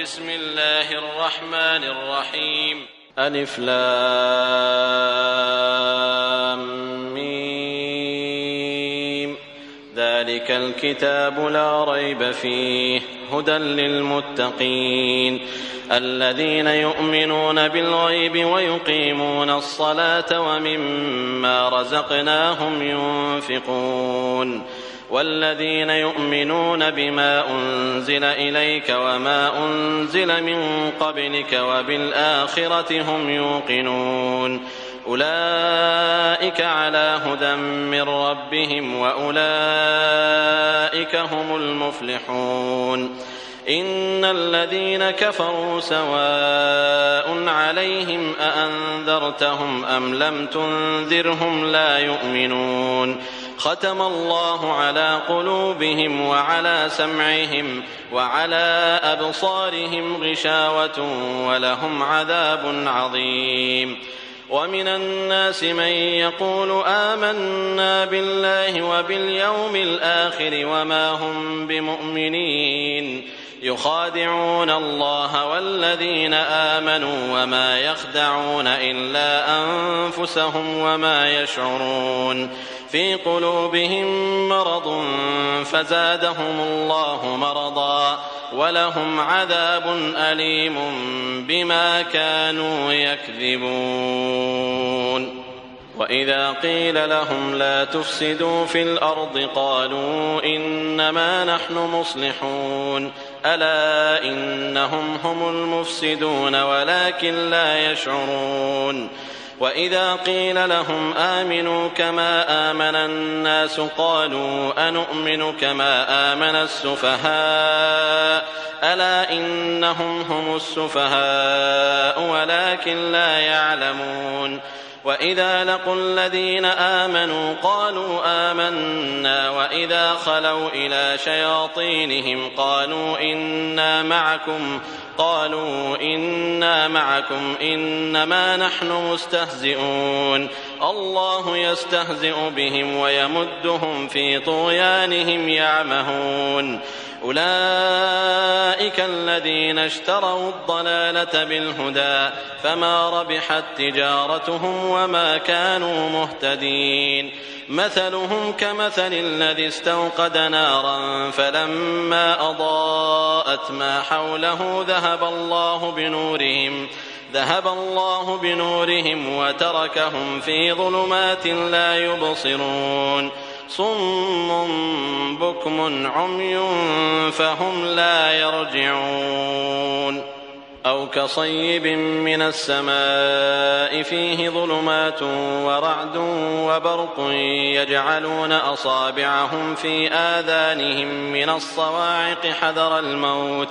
بسم الله الرحمن الرحيم. ألف لام ميم. ذلك الكتاب لا ريب فيه هدى للمتقين الذين يؤمنون بالغيب ويقيمون الصلاة ومما رزقناهم ينفقون والذين يؤمنون بما أنزل إليك وما أنزل من قبلك وبالآخرة هم يوقنون أولئك على هدى من ربهم وأولئك هم المفلحون. إن الذين كفروا سواء عليهم أأنذرتهم أم لم تنذرهم لا يؤمنون ختم الله على قلوبهم وعلى سمعهم وعلى أبصارهم غشاوة ولهم عذاب عظيم. ومن الناس من يقول آمنا بالله وباليوم الآخر وما هم بمؤمنين يخادعون الله والذين آمنوا وما يخدعون إلا أنفسهم وما يشعرون في قلوبهم مرض فزادهم الله مرضا ولهم عذاب أليم بما كانوا يكذبون. وإذا قيل لهم لا تفسدوا في الأرض قالوا إنما نحن مصلحون ألا إنهم هم المفسدون ولكن لا يشعرون. وإذا قيل لهم آمنوا كما آمن الناس قالوا أنؤمن كما آمن السفهاء ألا إنهم هم السفهاء ولكن لا يعلمون. وإذا لقوا الذين آمنوا قالوا آمنا وإذا خلوا إلى شياطينهم قالوا إنا معكم إنما نحن مستهزئون الله يستهزئ بهم ويمدهم في طغيانهم يعمهون. أولئك الذين اشتروا الضلالة بالهدى فما ربحت تجارتهم وما كانوا مهتدين. مثلهم كمثل الذي استوقد نارا فلما أضاءت ما حوله ذهب الله بنورهم وتركهم في ظلمات لا يبصرون صم بكم عمي فهم لا يرجعون. أو كصيب من السماء فيه ظلمات ورعد وبرق يجعلون أصابعهم في آذانهم من الصواعق حذر الموت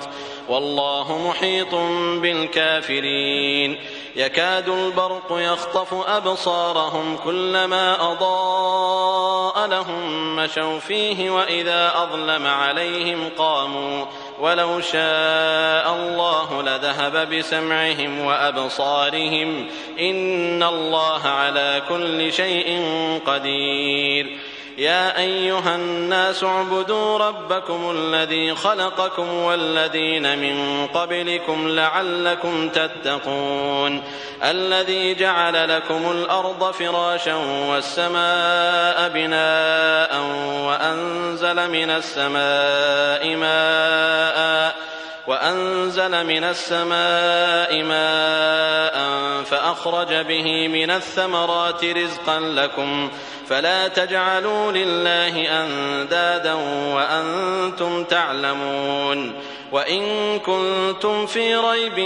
والله محيط بالكافرين. يكاد البرق يخطف أبصارهم كلما أضاء لهم مشوا فيه وإذا أظلم عليهم قاموا ولو شاء الله لذهب بسمعهم وأبصارهم إن الله على كل شيء قدير. يا أيها الناس اعبدوا ربكم الذي خلقكم والذين من قبلكم لعلكم تتقون الذي جعل لكم الأرض فراشا والسماء بناء وأنزل من السماء ماء فأخرج به من الثمرات رزقا لكم فلا تجعلوا لله أندادا وأنتم تعلمون. وإن كنتم في ريب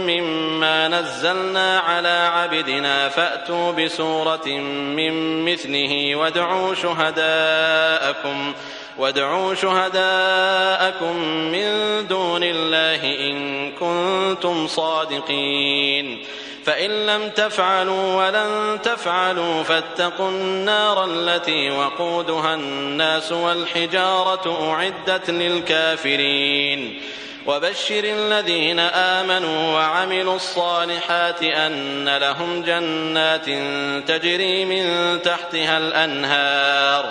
مما نزلنا على عبدنا فأتوا بسورة من مثله وادعوا شهداءكم من دون الله إن كنتم صادقين فإن لم تفعلوا ولن تفعلوا فاتقوا النار التي وقودها الناس والحجارة أعدت للكافرين. وبشر الذين آمنوا وعملوا الصالحات أن لهم جنات تجري من تحتها الأنهار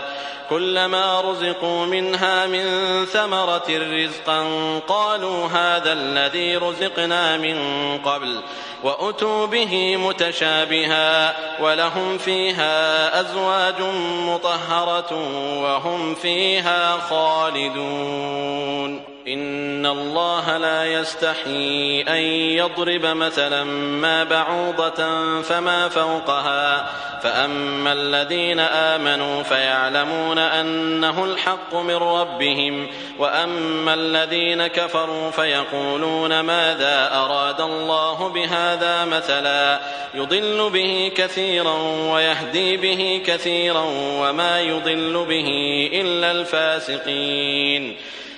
كلما رزقوا منها من ثمرة رزقا قالوا هذا الذي رزقنا من قبل وأتوا به متشابها ولهم فيها أزواج مطهرة وهم فيها خالدون إن الله لا يستحيي أن يضرب مثلا ما بعوضة فما فوقها فأما الذين آمنوا فيعلمون أنه الحق من ربهم وأما الذين كفروا فيقولون ماذا أراد الله بهذا مثلا يضل به كثيرا ويهدي به كثيرا وما يضل به إلا الفاسقين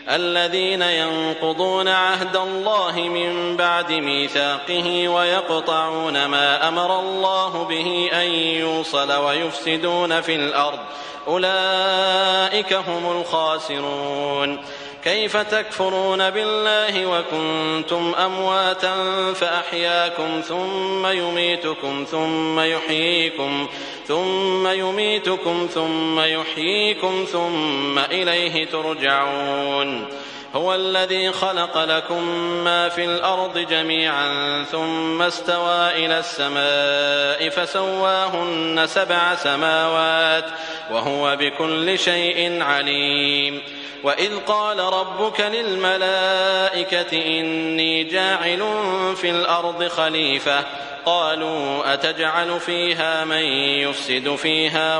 الذين ينقضون عهد الله من بعد ميثاقه ويقطعون ما أمر الله به أن يوصل ويفسدون في الأرض أولئك هم الخاسرون كيف تكفرون بالله وكنتم أمواتا فأحياكم ثم يميتكم ثم يحييكم ثم إليه ترجعون هو الذي خلق لكم ما في الأرض جميعا ثم استوى إلى السماء فسواهن 7 سماوات وهو بكل شيء عليم وإذ قال ربك للملائكة إني جاعل في الأرض خليفة قالوا أتجعل فيها من يفسد فيها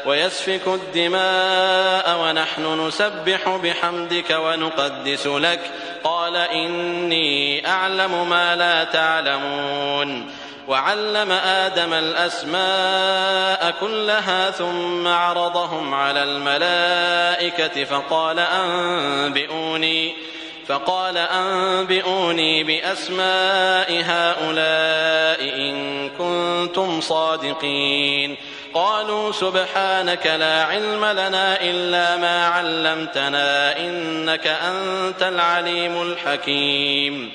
ويسفك الدماء ونحن نسبح بحمدك ونقدس لك قال إني أعلم ما لا تعلمون وعلم آدم الأسماء كلها ثم عرضهم على الملائكة فقال أنبئوني بأسماء هؤلاء إن كنتم صادقين قالوا سبحانك لا علم لنا إلا ما علمتنا إنك أنت العليم الحكيم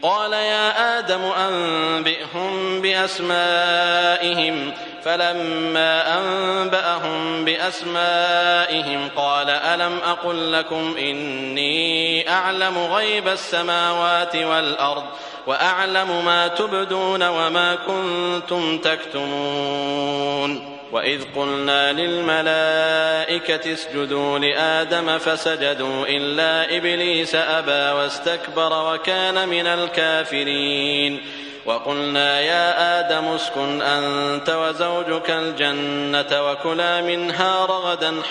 قال يا آدم أنبئهم بأسمائهم فلما أنبأهم بأسمائهم قال ألم أقل لكم إني أعلم غيب السماوات والأرض وأعلم ما تبدون وما كنتم تكتمون وإذ قلنا للملائكة اسجدوا لآدم فسجدوا إلا إبليس أبى واستكبر وكان من الكافرين وقلنا يا آدم اسكن أنت وزوجك الجنة وكلا منها رغدا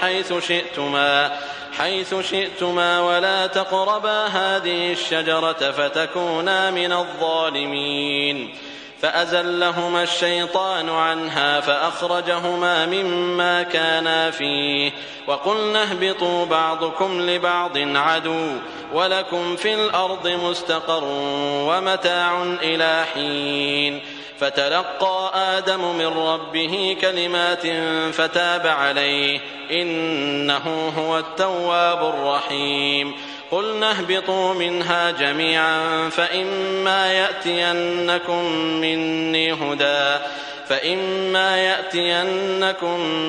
حيث شئتما ولا تقربا هذه الشجرة فتكونا من الظالمين فأزلهما الشيطان عنها فأخرجهما مما كانا فيه وقلنا اهبطوا بعضكم لبعض عدو ولكم في الأرض مستقر ومتاع إلى حين فتلقى آدم من ربه كلمات فتاب عليه إنه هو التواب الرحيم قلنا اهبطوا منها جميعا فإما يأتينكم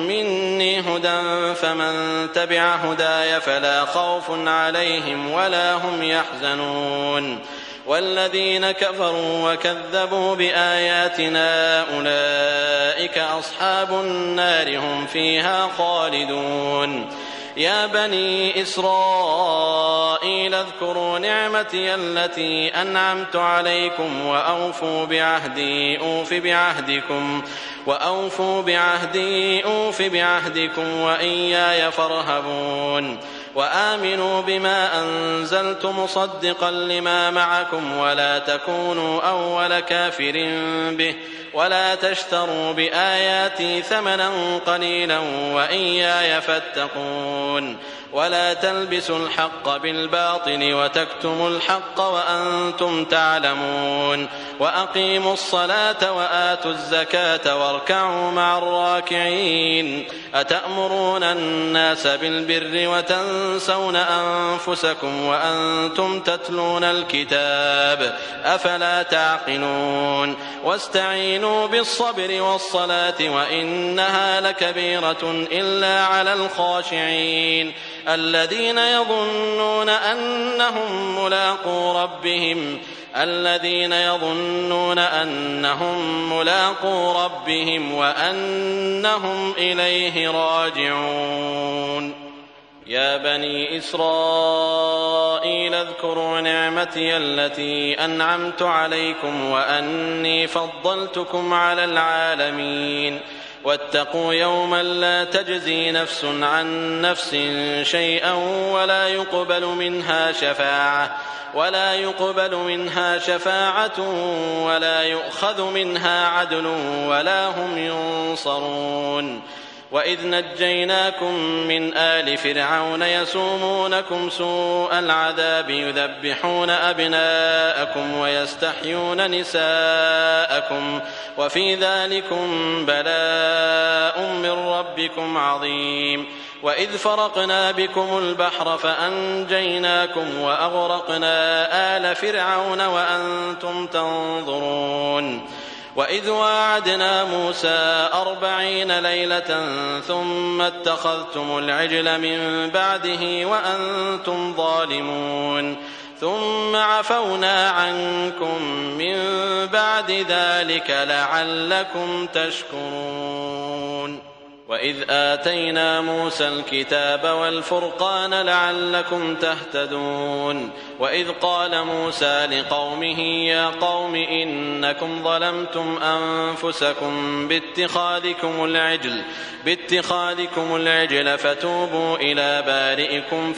مني هدى فمن تبع هداي فلا خوف عليهم ولا هم يحزنون والذين كفروا وكذبوا بآياتنا أولئك أصحاب النار هم فيها خالدون يا بني إسرائيل اذكروا نعمتي التي أنعمت عليكم وأوفوا بعهدي أوف بعهدكم وإياي فارهبون وآمنوا بما أنزلت مصدقا لما معكم ولا تكونوا أول كافر به ولا تشتروا بآياتي ثمنا قليلا وإياي فاتقون ولا تلبسوا الحق بالباطل وتكتموا الحق وأنتم تعلمون وأقيموا الصلاة وآتوا الزكاة واركعوا مع الراكعين أتأمرون الناس بالبر وتنسون أنفسكم وأنتم تتلون الكتاب أفلا تعقلون واستعينوا بالصبر والصلاة وإنها لكبيرة إلا على الخاشعين الذين يظنون أنهم ملاقو ربهم وأنهم إليه راجعون يا بني إسرائيل اذكروا نعمتي التي أنعمت عليكم وأني فضلتكم على العالمين واتقوا يوما لا تجزي نفس عن نفس شيئا ولا يقبل منها شفاعة ولا يؤخذ منها عدل ولا هم ينصرون وإذ نجيناكم من آل فرعون يسومونكم سوء العذاب يذبحون أبناءكم ويستحيون نساءكم وفي ذلكم بلاء من ربكم عظيم وإذ فرقنا بكم البحر فأنجيناكم وأغرقنا آل فرعون وأنتم تنظرون وإذ واعدنا موسى 40 ليلة ثم اتخذتم العجل من بعده وأنتم ظالمون ثم عفونا عنكم من بعد ذلك لعلكم تشكرون وإذ آتينا موسى الكتاب والفرقان لعلكم تهتدون وإذ قال موسى لقومه يا قوم إنكم ظلمتم أنفسكم باتخاذكم العجل فتوبوا إلى بارئكم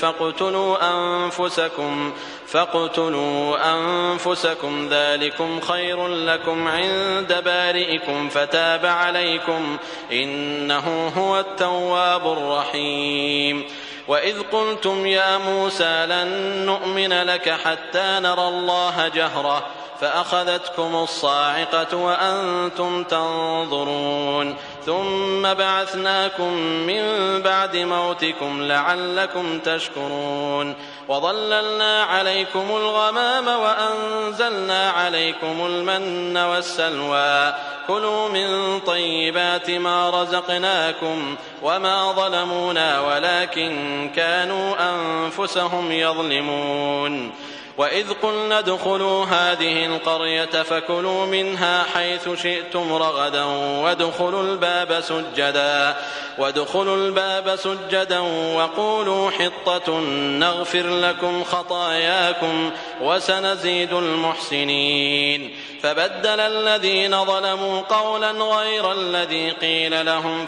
فاقتلوا أنفسكم ذلكم خير لكم عند بارئكم فتاب عليكم إنه هو التواب الرحيم وإذ قلتم يا موسى لن نؤمن لك حتى نرى الله جهرة فأخذتكم الصاعقة وأنتم تنظرون ثم بعثناكم من بعد موتكم لعلكم تشكرون وظللنا عليكم الغمام وأنزلنا عليكم المن والسلوى كلوا من طيبات ما رزقناكم وما ظلمونا ولكن كانوا أنفسهم يظلمون وإذ قلنا ادخلوا هذه القرية فكلوا منها حيث شئتم رغدا وادخلوا الباب سجدا وقولوا حطة نغفر لكم خطاياكم وسنزيد المحسنين فبدل الذين ظلموا قولا غير الذي قيل لهم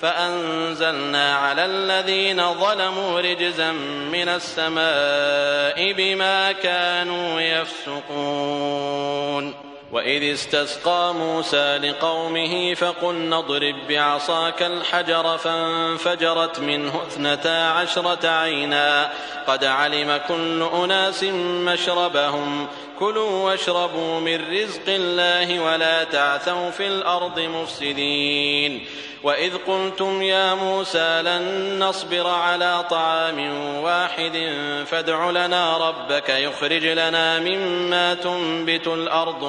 فأنزلنا على الذين ظلموا رجزا من السماء بما كانوا يفسقون وإذ استسقى موسى لقومه فقلنا اضرب بعصاك الحجر فانفجرت منه 12 عينا قد علم كل أناس مشربهم كلوا واشربوا من رزق الله ولا تعثوا في الأرض مفسدين وإذ قلتم يا موسى لن نصبر على طعام واحد فادع لنا ربك يخرج لنا مما تنبت الأرض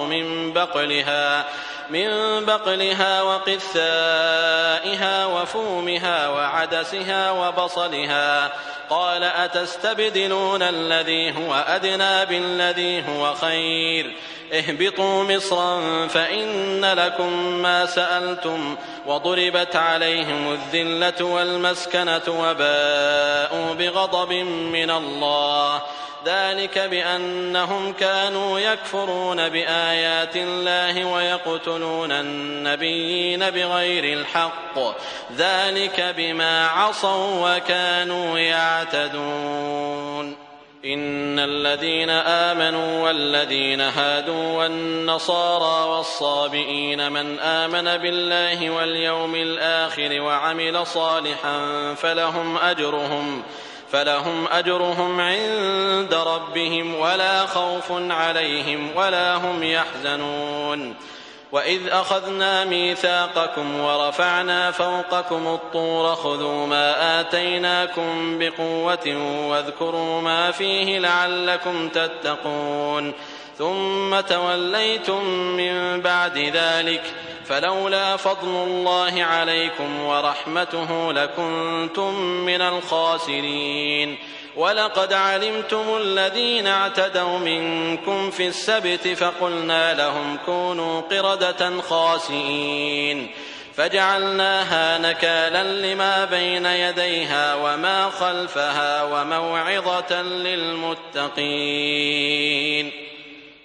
من بقلها وقثائها وفومها وعدسها وبصلها قال أتستبدلون الذي هو أدنى بالذي هو خير اهبطوا مصرا فإن لكم ما سألتم وضربت عليهم الذلة والمسكنة وباءوا بغضب من الله ذلك بأنهم كانوا يكفرون بآيات الله ويقتلون النبيين بغير الحق ذلك بما عصوا وكانوا يعتدون إن الذين آمنوا والذين هادوا والنصارى والصابئين من آمن بالله واليوم الآخر وعمل صالحا فلهم أجرهم عند ربهم ولا خوف عليهم ولا هم يحزنون. وإذ أخذنا ميثاقكم ورفعنا فوقكم الطور خذوا ما آتيناكم بقوة واذكروا ما فيه لعلكم تتقون ثم توليتم من بعد ذلك فلولا فضل الله عليكم ورحمته لكنتم من الخاسرين. ولقد علمتم الذين اعتدوا منكم في السبت فقلنا لهم كونوا قردة خاسئين فجعلناها نكالا لما بين يديها وما خلفها وموعظة للمتقين.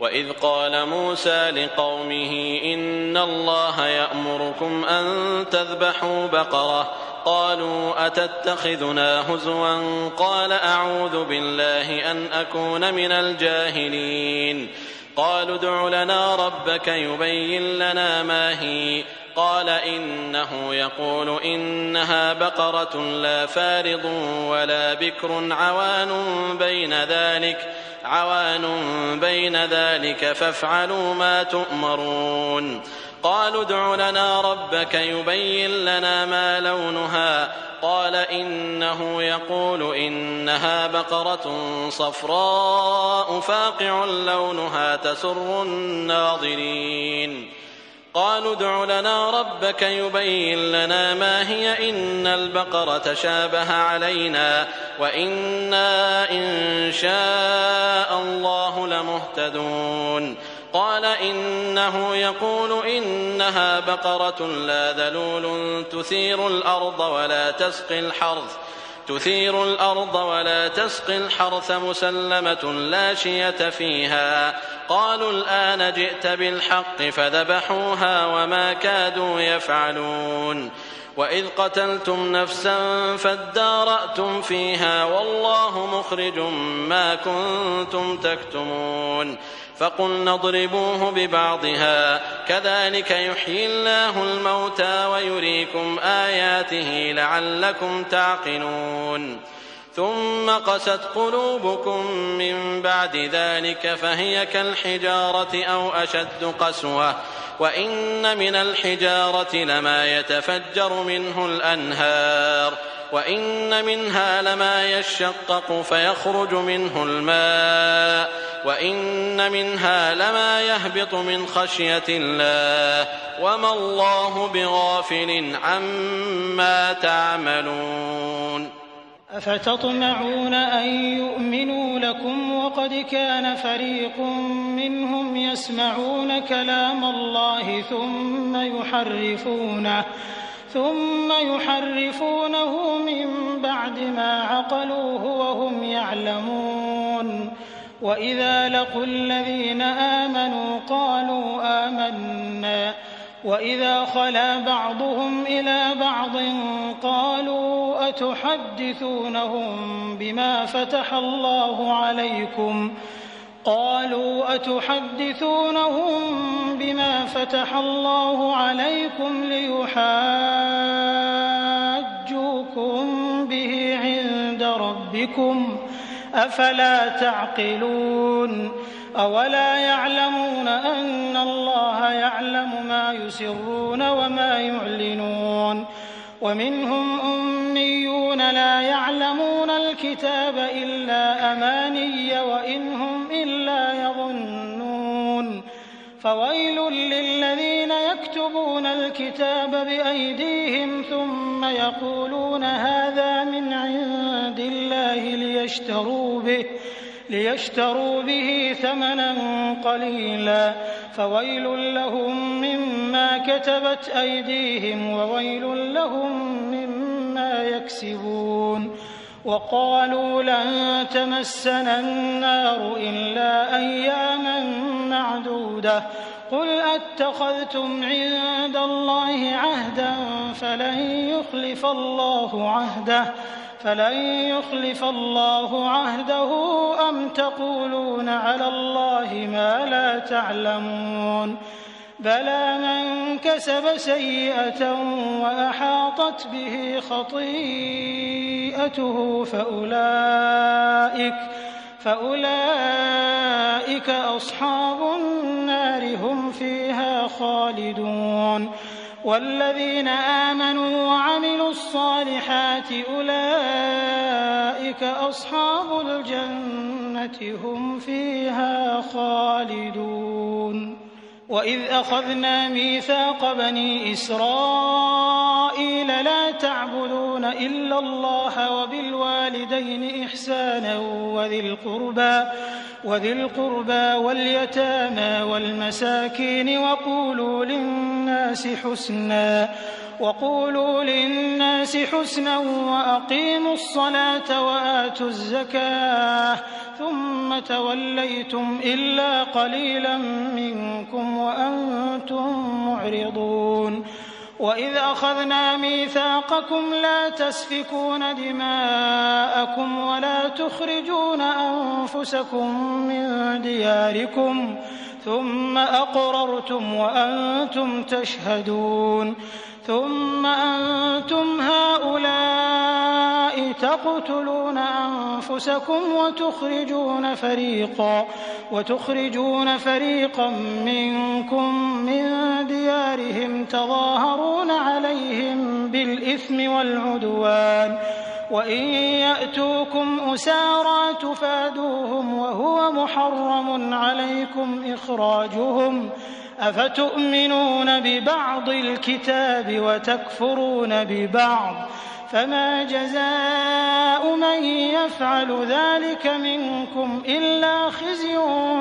وإذ قال موسى لقومه إن الله يأمركم أن تذبحوا بقرة قالوا أتتخذنا هزوا قال أعوذ بالله أن أكون من الجاهلين. قالوا ادع لنا ربك يبين لنا ما هي قال إنه يقول إنها بقرة لا فارض ولا بكر عوان بين ذلك فافعلوا ما تؤمرون. قالوا ادع لنا ربك يبين لنا ما لونها قال إنه يقول إنها بقرة صفراء فاقع لونها تسر الناظرين. قالوا ادع لنا ربك يبين لنا ما هي إن البقرة شابه علينا وإنا إن شاء الله لمهتدون. قال إنه يقول إنها بقرة لا ذلول تثير الأرض ولا تسقي الحرث مسلمة لا شية فيها. قالوا الآن جئت بالحق فذبحوها وما كادوا يفعلون. وإذ قتلتم نفسا فادارأتم فيها والله مخرج ما كنتم تكتمون. فقلنا اضربوه ببعضها كذلك يحيي الله الموتى ويريكم آياته لعلكم تعقلون. ثم قست قلوبكم من بعد ذلك فهي كالحجارة أو أشد قسوة وإن من الحجارة لما يتفجر منه الأنهار وإن منها لما يشقق فيخرج منه الماء وإن منها لما يهبط من خشية الله وما الله بغافل عما تعملون. أفتطمعون أن يؤمنوا لكم وقد كان فريق منهم يسمعون كلام الله ثم يحرفونه من بعد ما عقلوه وهم يعلمون. وإذا لقوا الذين آمنوا قالوا آمنا وإذا خلا بعضهم إلى بعض قالوا أتحدثونهم بما فتح الله عليكم ليحاجوكم به عند ربكم أفلا تعقلون. أولا يعلمون أن الله يعلم ما يسرون وما يعلنون. ومنهم أميون لا يعلمون الكتاب إلا أماني وإن هم إلا يظنون. فويل للذين يكتبون الكتاب بأيديهم ثم يقولون هذا من عند الله ليشتروا به ثمنا قليلا فويل لهم مما كتبت أيديهم وويل لهم مما يكسبون. وقالوا لن تمسنا النار إلا أياما معدودة قل أتخذتم عند الله عهدا فلن يخلف الله عهده فلن يخلف الله عهده أم تقولون على الله ما لا تعلمون بلى من كسب سيئة وأحاطت به خطيئته فأولئك أصحاب النار هم فيها خالدون والذين آمنوا وعملوا الصالحات أولئك أصحاب الجنة هم فيها خالدون وإذ أخذنا ميثاق بني إسرائيل لا تعبدون إلا الله وبالوالدين إحسانا وذي القربى واليتامى والمساكين وقولوا للناس حسنا وأقيموا الصلاة وآتوا الزكاة ثم توليتم إلا قليلا منكم وأنتم معرضون وإذ أخذنا ميثاقكم لا تسفكون دماءكم ولا تخرجون أنفسكم من دياركم ثم أقررتم وأنتم تشهدون ثم أنتم هؤلاء تقتلون أنفسكم وتخرجون فريقا منكم من ديارهم تظاهرون عليهم بالإثم والعدوان وإن يأتوكم أسارى تفادوهم وهو محرم عليكم إخراجهم أفتؤمنون ببعض الكتاب وتكفرون ببعض فما جزاء من يفعل ذلك منكم إلا خزي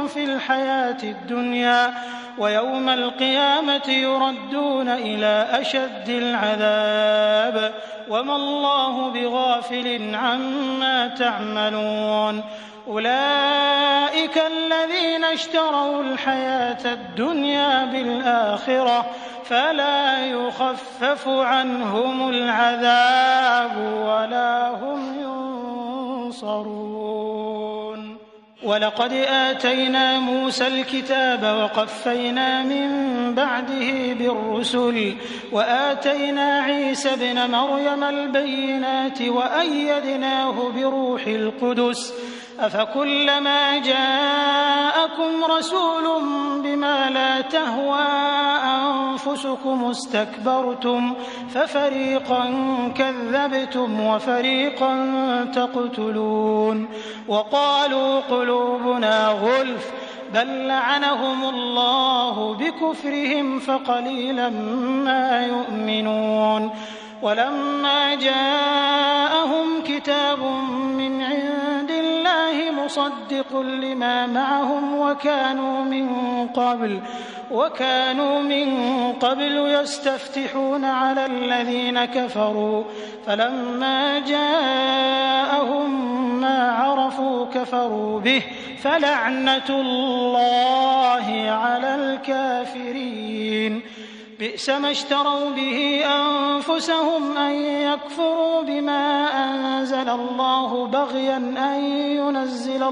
في الحياة الدنيا ويوم القيامة يردون إلى أشد العذاب وما الله بغافل عما تعملون أولئك الذين اشتروا الحياة الدنيا بالآخرة فلا يخفف عنهم العذاب ولا هم ينصرون ولقد آتينا موسى الكتاب وقفينا من بعده بالرسل وآتينا عيسى ابن مريم البينات وأيدناه بروح القدس أفكلما جاءكم رسول بما لا تهوى أنفسكم استكبرتم ففريقا كذبتم وفريقا تقتلون وقالوا قلوبنا غلف بل لعنهم الله بكفرهم فقليلا ما يؤمنون ولما جاءهم كتاب من عند الله مصدق لما معهم وكانوا من قبل يستفتحون على الذين كفروا فلما جاءهم ما عرفوا كفروا به فلعنة الله على الكافرين بئس ما اشتروا به أنفسهم أن يكفروا بما أنزل الله بغيا أن ينزل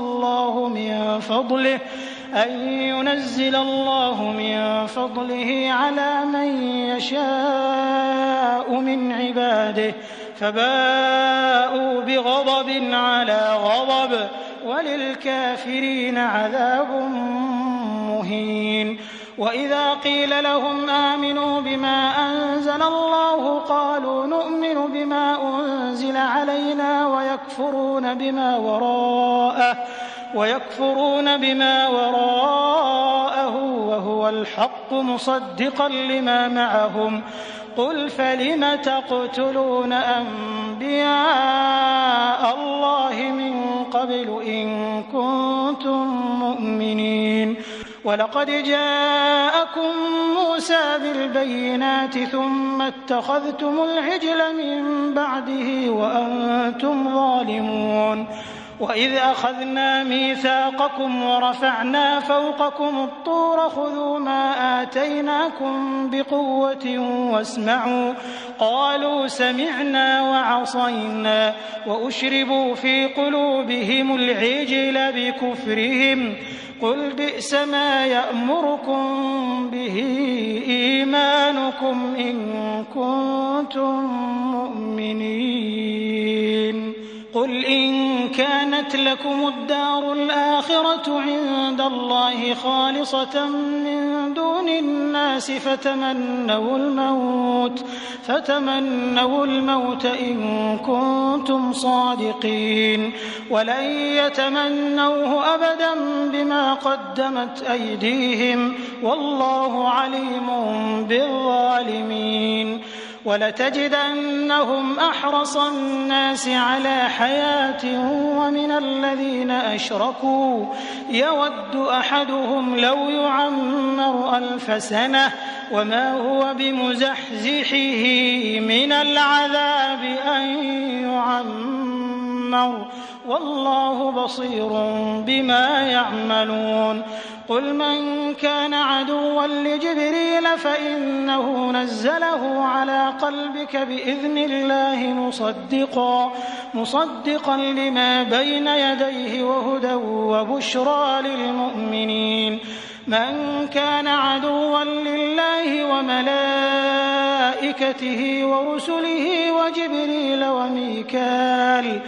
الله من فضله على من يشاء من عباده فباءوا بغضب على غضب وللكافرين عذاب مهين وإذا قيل لهم آمنوا بما أنزل الله قالوا نؤمن بما أنزل علينا ويكفرون بما وراءه وهو الحق مصدقا لما معهم قل فلم تقتلون أنبياء الله من قبل إن كنتم مؤمنين ولقد جاءكم موسى بالبينات ثم اتخذتم العجل من بعده وأنتم ظالمون وإذ أخذنا ميثاقكم ورفعنا فوقكم الطور خذوا ما آتيناكم بقوة واسمعوا قالوا سمعنا وعصينا وأشربوا في قلوبهم العجل بكفرهم قل بئس ما يأمركم به إيمانكم إن كنتم مؤمنين قل إن كانت لكم الدار الآخرة عند الله خالصة من دون الناس فتمنوا الموت إن كنتم صادقين ولن يتمنوه أبدا بما قدمت أيديهم والله عليم بالظالمين ولتجدنهم أحرص الناس على حياة ومن الذين أشركوا يود أحدهم لو يعمر 1000 سنة وما هو بمزحزحه من العذاب أن يعمر والله بصير بما يعملون قل من كان عدوا لجبريل فإنه نزله على قلبك بإذن الله مصدقا لما بين يديه وهدى وبشرى للمؤمنين من كان عدوا لله وملائكته ورسله وجبريل وميكال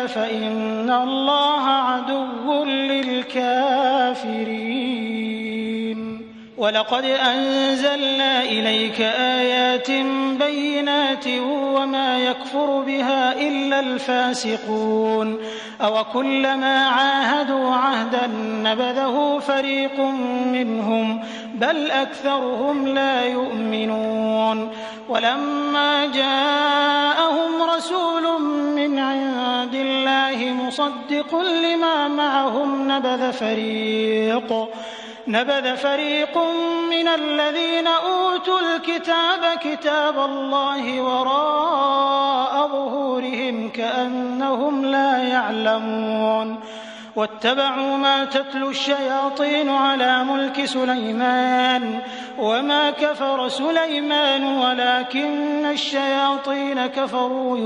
فإن الله عدو للكافرين ولقد أنزلنا إليك آيات بينات وما يكفر بها إلا الفاسقون أوكلما عاهدوا عهدا نبذه فريق منهم بل أكثرهم لا يؤمنون ولما جاءهم رسول من عند الله مصدق لما معهم نبذ فريق من الذين أوتوا الكتاب كتاب الله وراء ظهورهم كأنهم لا يعلمون واتبعوا ما تتلو الشياطين على ملك سليمان وما كفر سليمان ولكن الشياطين كفروا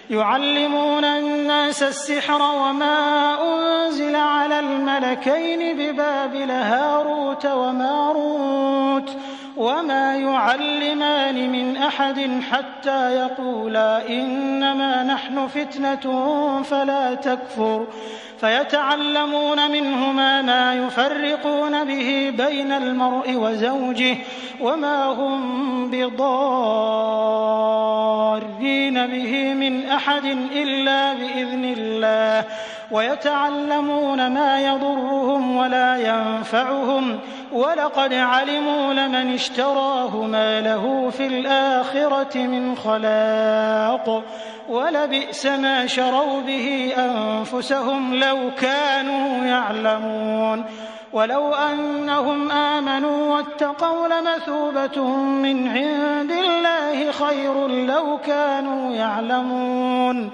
يعلمون الناس السحر وما أنزل على الملكين ببابل هاروت وماروت وما يعلمان من أحد حتى يقولا إنما نحن فتنة فلا تكفر فيتعلمون منهما ما يفرقون به بين المرء وزوجه وما هم بضارين به من أحد إلا بإذن الله ويتعلمون ما يضرهم ولا ينفعهم ولقد علموا لمن اشتراه ما له في الآخرة من خلاق ولبئس ما شروا به أنفسهم لو كانوا يعلمون ولو أنهم آمنوا واتقوا لمثوبة من عند الله خير لو كانوا يعلمون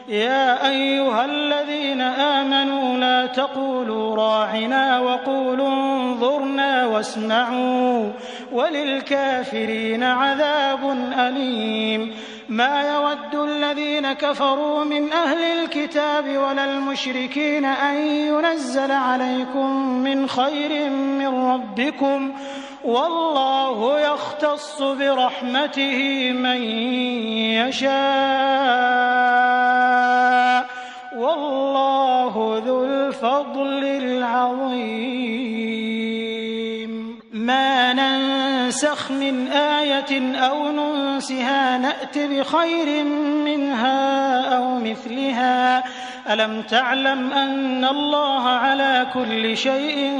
يا أيها الذين آمنوا لا تقولوا راعنا وقولوا انظرنا واسمعوا وللكافرين عذاب أليم ما يود الذين كفروا من أهل الكتاب ولا المشركين أن ينزل عليكم من خير من ربكم والله يختص برحمته من يشاء والله ذو الفضل العظيم ما ننسخ من آية أو ننسها نأت بخير منها أو مثلها ألم تعلم أن الله على كل شيء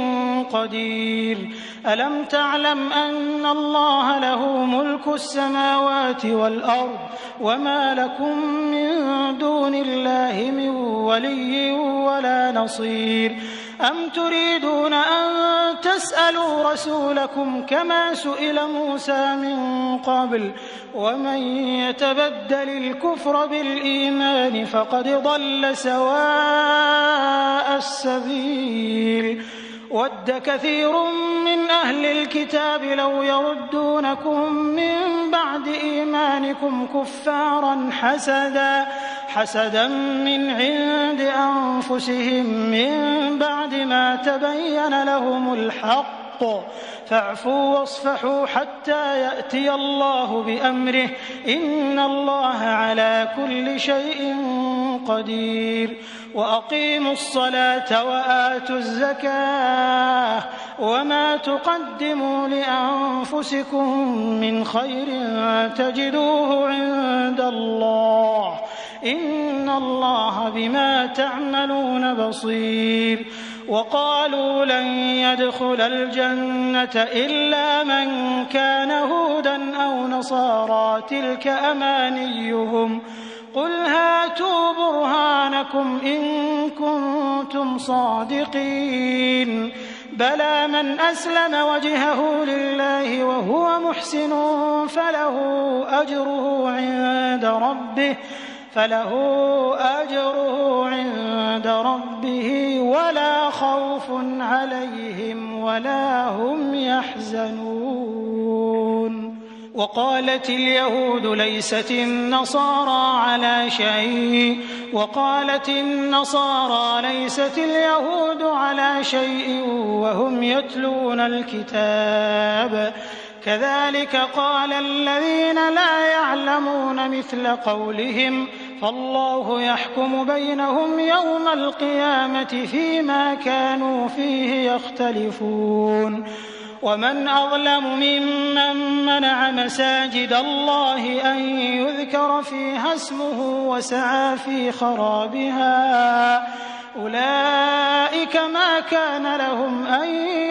قدير ألم تعلم أن الله له ملك السماوات والأرض وما لكم من دون الله من ولي ولا نصير أم تريدون أن تسألوا رسولكم كما سئل موسى من قبل ومن يتبدل الكفر بالإيمان فقد ضل سواء السبيل ود كثير من أهل الكتاب لو يردونكم من بعد إيمانكم كفارا حسدا من عند أنفسهم من بعد ما تبين لهم الحق فاعفوا واصفحوا حتى يأتي الله بأمره إن الله على كل شيء قدير وأقيموا الصلاة وآتوا الزكاة وما تقدموا لأنفسكم من خير تجدوه عند الله إن الله بما تعملون بصير وقالوا لن يدخل الجنة إلا من كان هودا أو نصارى تلك أمانيهم قل هاتوا برهانكم إن كنتم صادقين بلى من أسلم وجهه لله وهو محسن فله أجره عند ربه ولا خوف عليهم ولا هم يحزنون وقالت اليهود ليست النصارى على شيء وقالت النصارى ليست اليهود على شيء وهم يتلون الكتاب كذلك قال الذين لا يعلمون مثل قولهم فالله يحكم بينهم يوم القيامة فيما كانوا فيه يختلفون ومن أظلم ممن منع مساجد الله أن يذكر فيها اسمه وسعى في خرابها أولئك ما كان لهم أن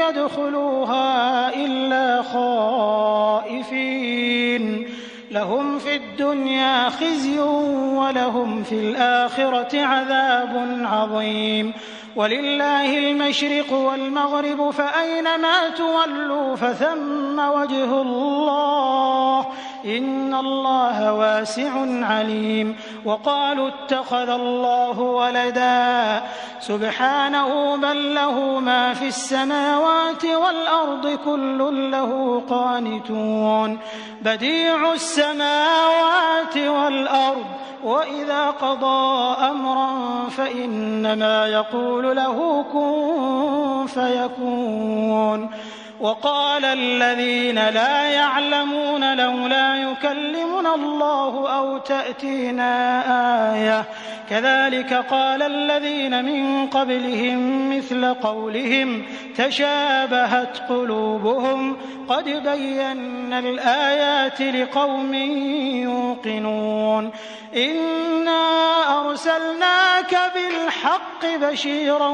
يدخلوها إلا خائفين لهم في الدنيا خزي ولهم في الآخرة عذاب عظيم ولله المشرق والمغرب فأينما تولوا فثم وجه الله إن الله واسع عليم وقالوا اتخذ الله ولدا سبحانه بل له ما في السماوات والأرض كل له قانتون بديع السماوات والأرض وإذا قضى أمرا فإنما يقول له كن فيكون وقال الذين لا يعلمون لولا يكلمنا الله أو تأتينا آية كذلك قال الذين من قبلهم مثل قولهم تشابهت قلوبهم قد بينا الآيات لقوم يوقنون إنا أرسلناك بالحق بشيرا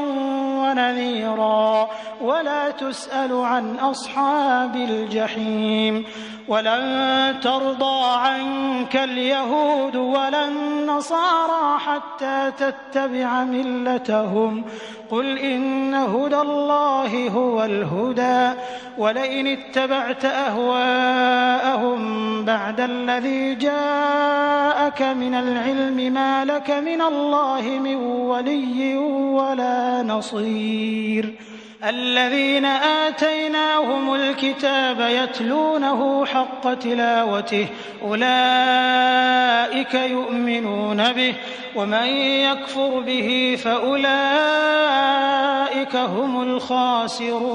ونذيرا ولا تسأل عن أصحاب الجحيم ولن ترضى عنك اليهود ولا النصارى حتى تتبع ملتهم قل إن هدى الله هو الهدى ولئن اتبعت أهواءهم بعد الذي جاءك من العلم ما لك من الله من ولي ولا نصير الذين آتيناهم الكتاب يتلونه حق تلاوته أولئك يؤمنون به ومن يكفر به فأولئك هم الخاسرون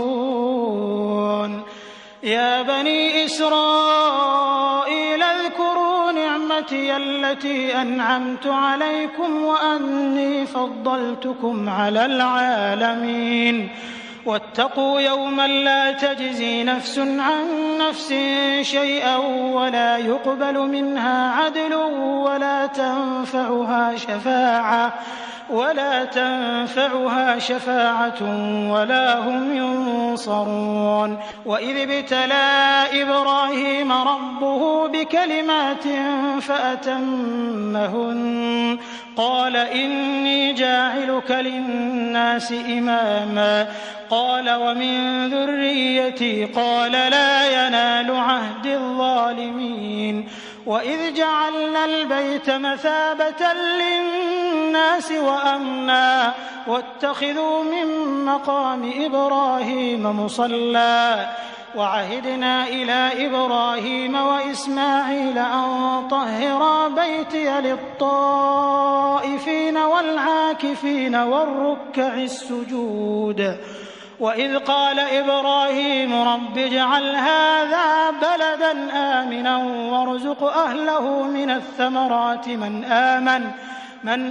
يا بني إسرائيل اذكروا نعمتي التي أنعمت عليكم وأني فضلتكم على العالمين واتقوا يوما لا تجزي نفس عن نفس شيئا ولا يقبل منها عدل ولا تنفعها ولا تنفعها شفاعة ولا هم ينصرون. وإذ ابتلى إبراهيم ربه بكلمات فأتمهن قال إني جاعلك للناس إماما قال ومن ذريتي قال لا ينال عهد الظالمين. وإذ جعلنا البيت مثابة للناس وأمنا واتخذوا من مقام إبراهيم مصلى وعهدنا إلى إبراهيم وإسماعيل أن طهرا بيتي للطائفين والعاكفين والركع السجود. وإذ قال إبراهيم رب اجعل هذا بلدا آمنا وارزق أهله من الثمرات من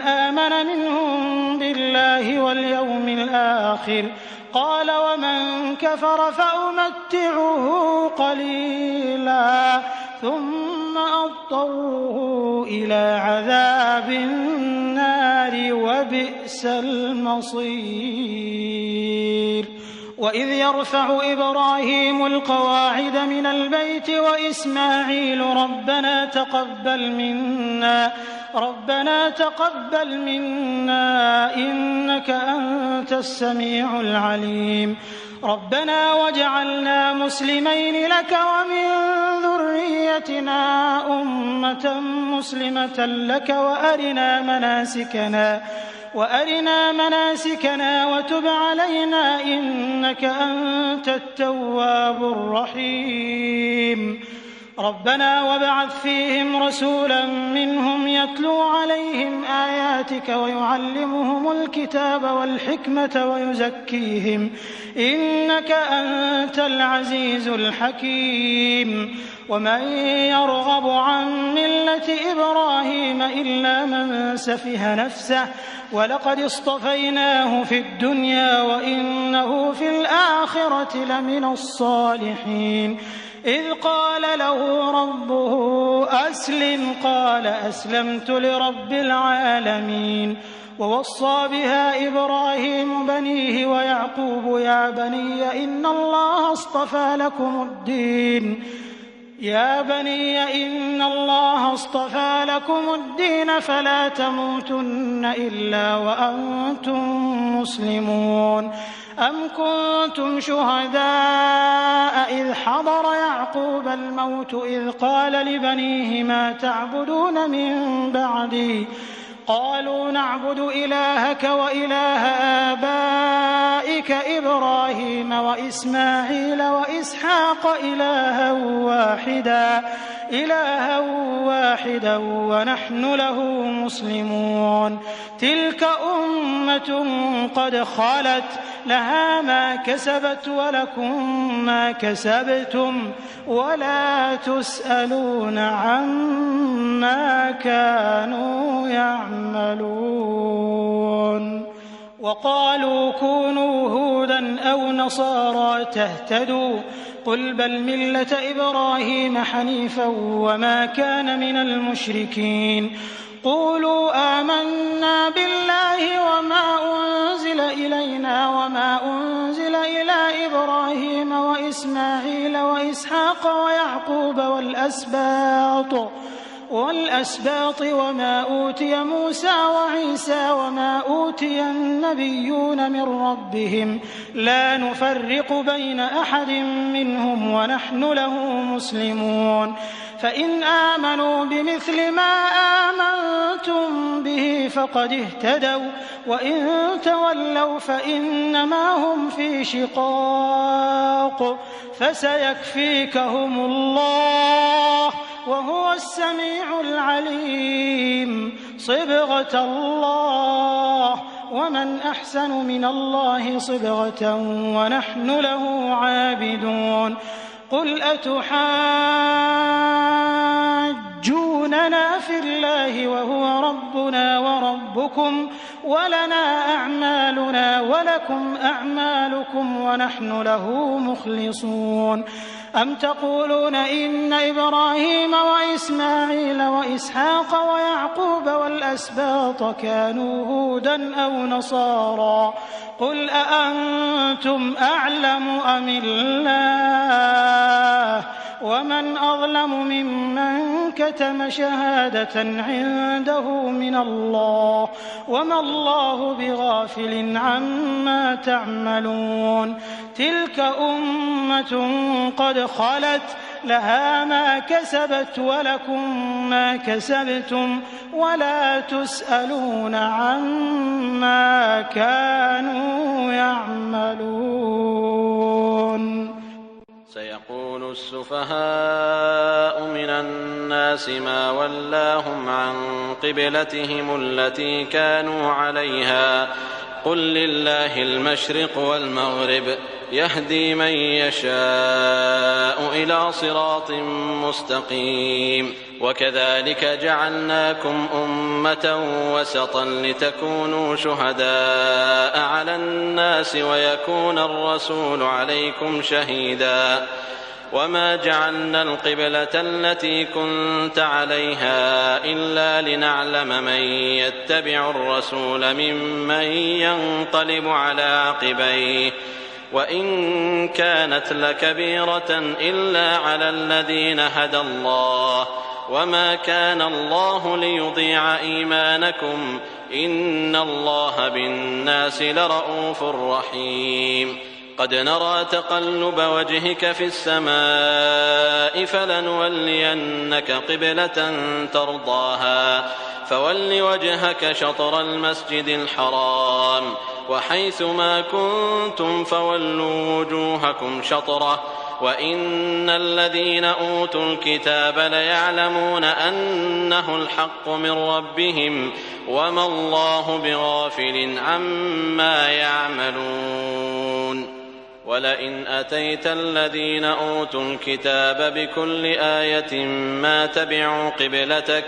آمن منهم بالله واليوم الآخر قال ومن كفر فأمتعه قليلا ثم أضطره إلى عذاب النار وبئس المصير. وإذ يرفع إبراهيم القواعد من البيت وإسماعيل ربنا تقبل منا إنك أنت السميع العليم ربنا واجعلنا مسلمين لك ومن ذريتنا أمة مسلمة لك وأرنا مناسكنا وتب علينا إنك أنت التواب الرحيم. ربنا وابعث فيهم رسولا منهم يتلو عليهم آياتك ويعلمهم الكتاب والحكمة ويزكيهم إنك أنت العزيز الحكيم. ومن يرغب عن ملة إبراهيم إلا من سفه نفسه ولقد اصطفيناه في الدنيا وإنه في الآخرة لمن الصالحين. إذ قال له ربه أسلم قال أسلمت لرب العالمين. ووصى بها إبراهيم بنيه ويعقوب يا بني إن الله اصطفى لكم الدين فلا تموتن إلا وأنتم مسلمون. أم كنتم شهداء إذ حضر يعقوب الموت إذ قال لبنيه ما تعبدون من بعدي قالوا نعبد إلهك وإله آبائك إبراهيم وإسماعيل وإسحاق إلها واحدا ونحن له مسلمون. تلك أمة قد خلت لها ما كسبت ولكم ما كسبتم ولا تسألون عما كانوا يعملون. وقالوا كونوا هودا أو نصارى تهتدوا قل بل ملة إبراهيم حنيفا وما كان من المشركين. قولوا آمنا بالله وما أنزل إلينا وما أنزل إلى إبراهيم وإسماعيل وإسحاق ويعقوب والأسباط وما أوتي موسى وعيسى وما أوتي النبيون من ربهم لا نفرق بين أحد منهم ونحن له مسلمون. فإن آمنوا بمثل ما آمنتم به فقد اهتدوا وإن تولوا فإنما هم في شقاق فسيكفيكهم الله وهو السميع العليم. صبغة الله ومن أحسن من الله صبغة ونحن له عابدون. قل أتحاجوننا في الله وهو ربنا وربكم ولنا أعمالنا ولكم أعمالكم ونحن له مخلصون. أم تقولون إن إبراهيم وإسماعيل وإسحاق ويعقوب والأسباط كانوا هودا أو نصارى قل أأنتم أعلم أم الله ومن أظلم ممن كتم شهادة عنده من الله وما الله بغافل عما تعملون تلك أمة قد خلت لها ما كسبت ولكم ما كسبتم ولا تسألون عما كانوا يعملون. سيقول السفهاء من الناس ما ولاهم عن قبلتهم التي كانوا عليها قل لله المشرق والمغرب يهدي من يشاء إلى صراط مستقيم وكذلك جعلناكم أمة وسطا لتكونوا شهداء على الناس ويكون الرسول عليكم شهيدا وما جعلنا القبلة التي كنت عليها إلا لنعلم من يتبع الرسول ممن ينقلب على عقبيه وإن كانت لكبيرة إلا على الذين هدى الله وما كان الله ليضيع إيمانكم إن الله بالناس لرءوف رحيم قد نرى تقلب وجهك في السماء فلنولينك قبلة ترضاها فول وجهك شطر المسجد الحرام وحيث ما كنتم فولوا وجوهكم شطره وإن الذين أوتوا الكتاب ليعلمون أنه الحق من ربهم وما الله بغافل عما يعملون ولئن أتيت الذين أوتوا الكتاب بكل آية ما تبعوا قبلتك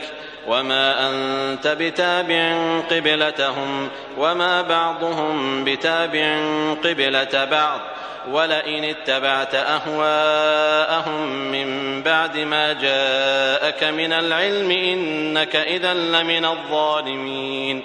وما أنت بتابع قبلتهم وما بعضهم بتابع قبلة بعض ولئن اتبعت أهواءهم من بعد ما جاءك من العلم إنك إذا لمن الظالمين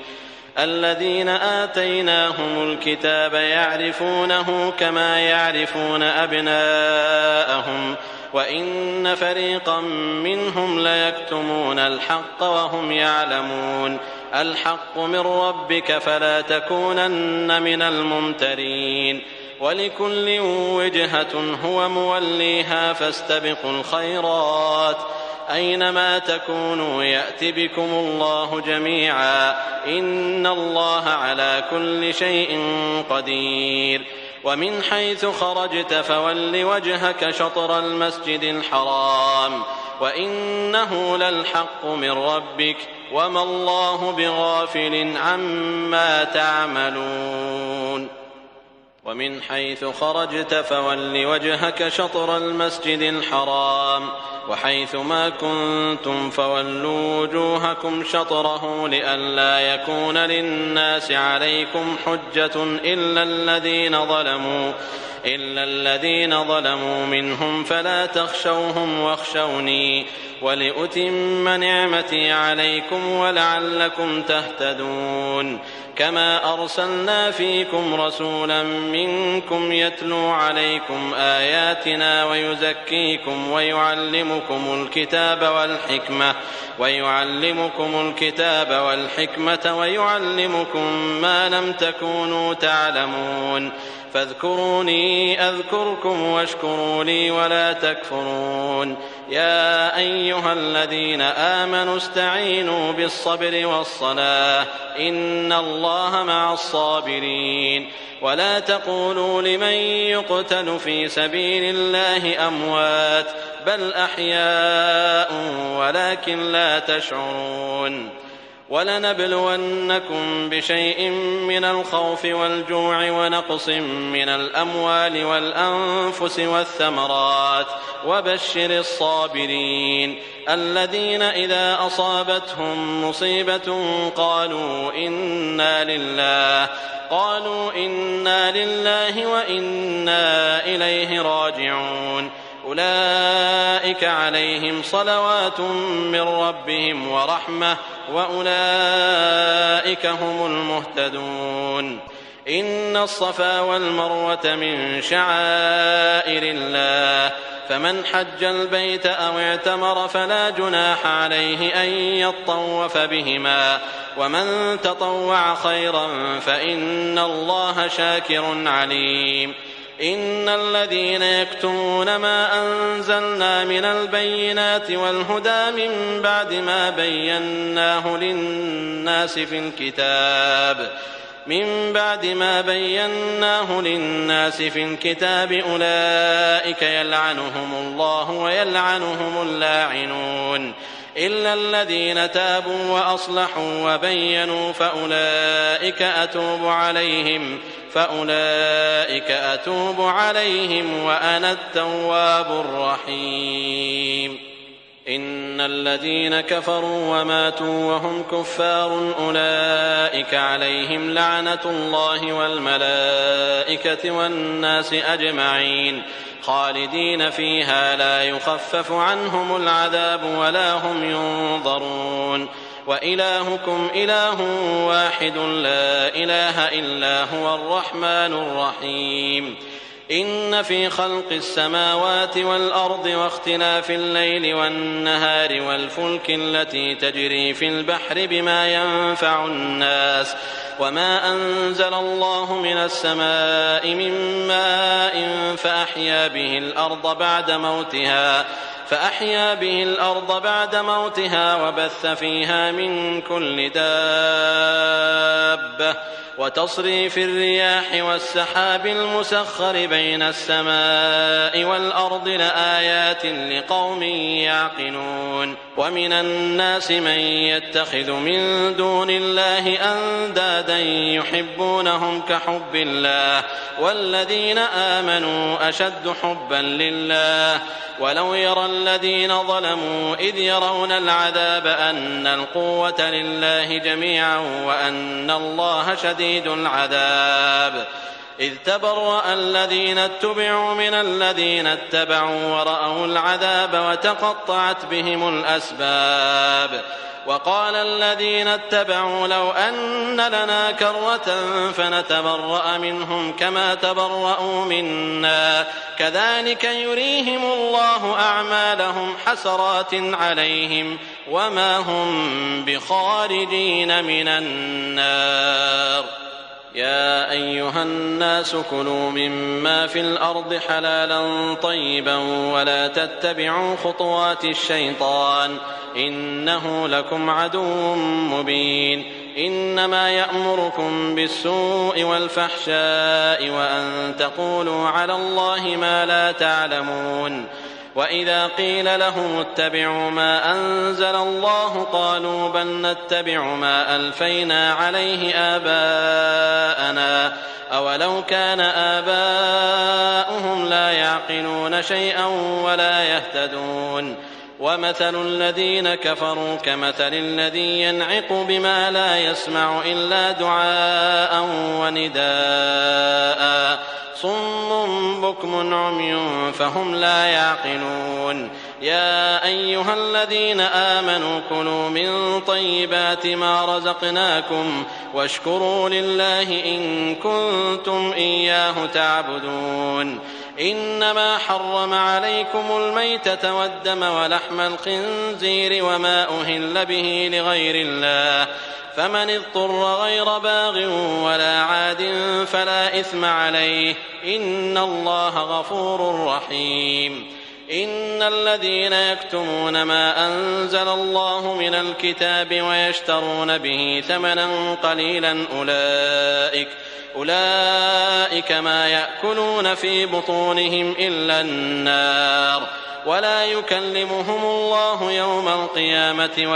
الذين آتيناهم الكتاب يعرفونه كما يعرفون أبناءهم وإن فريقا منهم ليكتمون الحق وهم يعلمون الحق من ربك فلا تكونن من الممترين ولكل وجهة هو موليها فاستبقوا الخيرات أينما تكونوا يأت بكم الله جميعا إن الله على كل شيء قدير ومن حيث خرجت فول وجهك شطر المسجد الحرام وإنه للحق من ربك وما الله بغافل عما تعملون ومن حيث خرجت فول وجهك شطر المسجد الحرام وحيث ما كنتم فولوا وجوهكم شطره لئلا يكون للناس عليكم حجة إلا الذين ظلموا منهم فلا تخشوهم واخشوني ولأتم نعمتي عليكم ولعلكم تهتدون كما أرسلنا فيكم رسولا منكم يتلو عليكم آياتنا ويزكيكم ويعلمكم الكتاب والحكمة ويعلمكم ما لم تكونوا تعلمون فاذكروني أذكركم واشكروا لي ولا تكفرون يا أيها الذين آمنوا استعينوا بالصبر والصلاة إن الله مع الصابرين ولا تقولوا لمن يقتل في سبيل الله أموات بل أحياء ولكن لا تشعرون ولنبلونكم بشيء من الخوف والجوع ونقص من الأموال والأنفس والثمرات وبشر الصابرين الذين إذا أصابتهم مصيبة قالوا إنا لله وإنا إليه راجعون أولئك عليهم صلوات من ربهم ورحمة وأولئك هم المهتدون. إن الصفا والمروة من شعائر الله فمن حج البيت أو اعتمر فلا جناح عليه أن يطوف بهما ومن تطوع خيرا فإن الله شاكر عليم. إن الذين يكتمون ما أنزلنا من البينات والهدى من بعد ما بيناه للناس في الكتاب أولئك يلعنهم الله ويلعنهم اللاعنون إلا الذين تابوا وأصلحوا وبينوا فأولئك أتوب عليهم وأنا التواب الرحيم. إن الذين كفروا وماتوا وهم كفار أولئك عليهم لعنة الله والملائكة والناس أجمعين خالدين فيها لا يخفف عنهم العذاب ولا هم ينظرون. وإلهكم إله واحد لا إله إلا هو الرحمن الرحيم. إن في خلق السماوات والأرض واختلاف الليل والنهار والفلك التي تجري في البحر بما ينفع الناس وما أنزل الله من السماء من ماء فأحيا به الأرض بعد موتها وبث فيها من كل دابة وتصريف الرياح والسحاب المسخر بين السماء والأرض لآيات لقوم يعقلون. ومن الناس من يتخذ من دون الله أندادا يحبونهم كحب الله والذين آمنوا أشد حبا لله ولو يرى الذين ظلموا إذ يرون العذاب أن القوة لله جميعا وأن الله شديد العذاب. إذ تبرأ الذين اتبعوا من الذين اتبعوا ورأوا العذاب وتقطعت بهم الأسباب. وقال الذين اتبعوا لو أن لنا كرة فنتبرأ منهم كما تبرأوا منا كذلك يريهم الله أعمالهم حسرات عليهم وما هم بخارجين من النار. يا أيها الناس كلوا مما في الأرض حلالا طيبا ولا تتبعوا خطوات الشيطان إنه لكم عدو مبين. إنما يأمركم بالسوء والفحشاء وأن تقولوا على الله ما لا تعلمون. وإذا قيل لهم اتبعوا ما أنزل الله قالوا بل نتبع ما ألفينا عليه آباءنا أولو كان آباؤهم لا يعقلون شيئا ولا يهتدون. ومثل الذين كفروا كمثل الذي ينعق بما لا يسمع إلا دعاء ونداء صم بكم عمي فهم لا يعقلون. يا أيها الذين آمنوا كلوا من طيبات ما رزقناكم واشكروا لله إن كنتم إياه تعبدون. إنما حرم عليكم الميتة والدم ولحم الخنزير وما أهل به لغير الله فمن اضطر غير باغ ولا عاد فلا إثم عليه إن الله غفور رحيم. إن الذين يكتمون ما أنزل الله من الكتاب ويشترون به ثمنا قليلا أولئك ما يأكلون في بطونهم إلا النار ولا يكلمهم الله يوم القيامة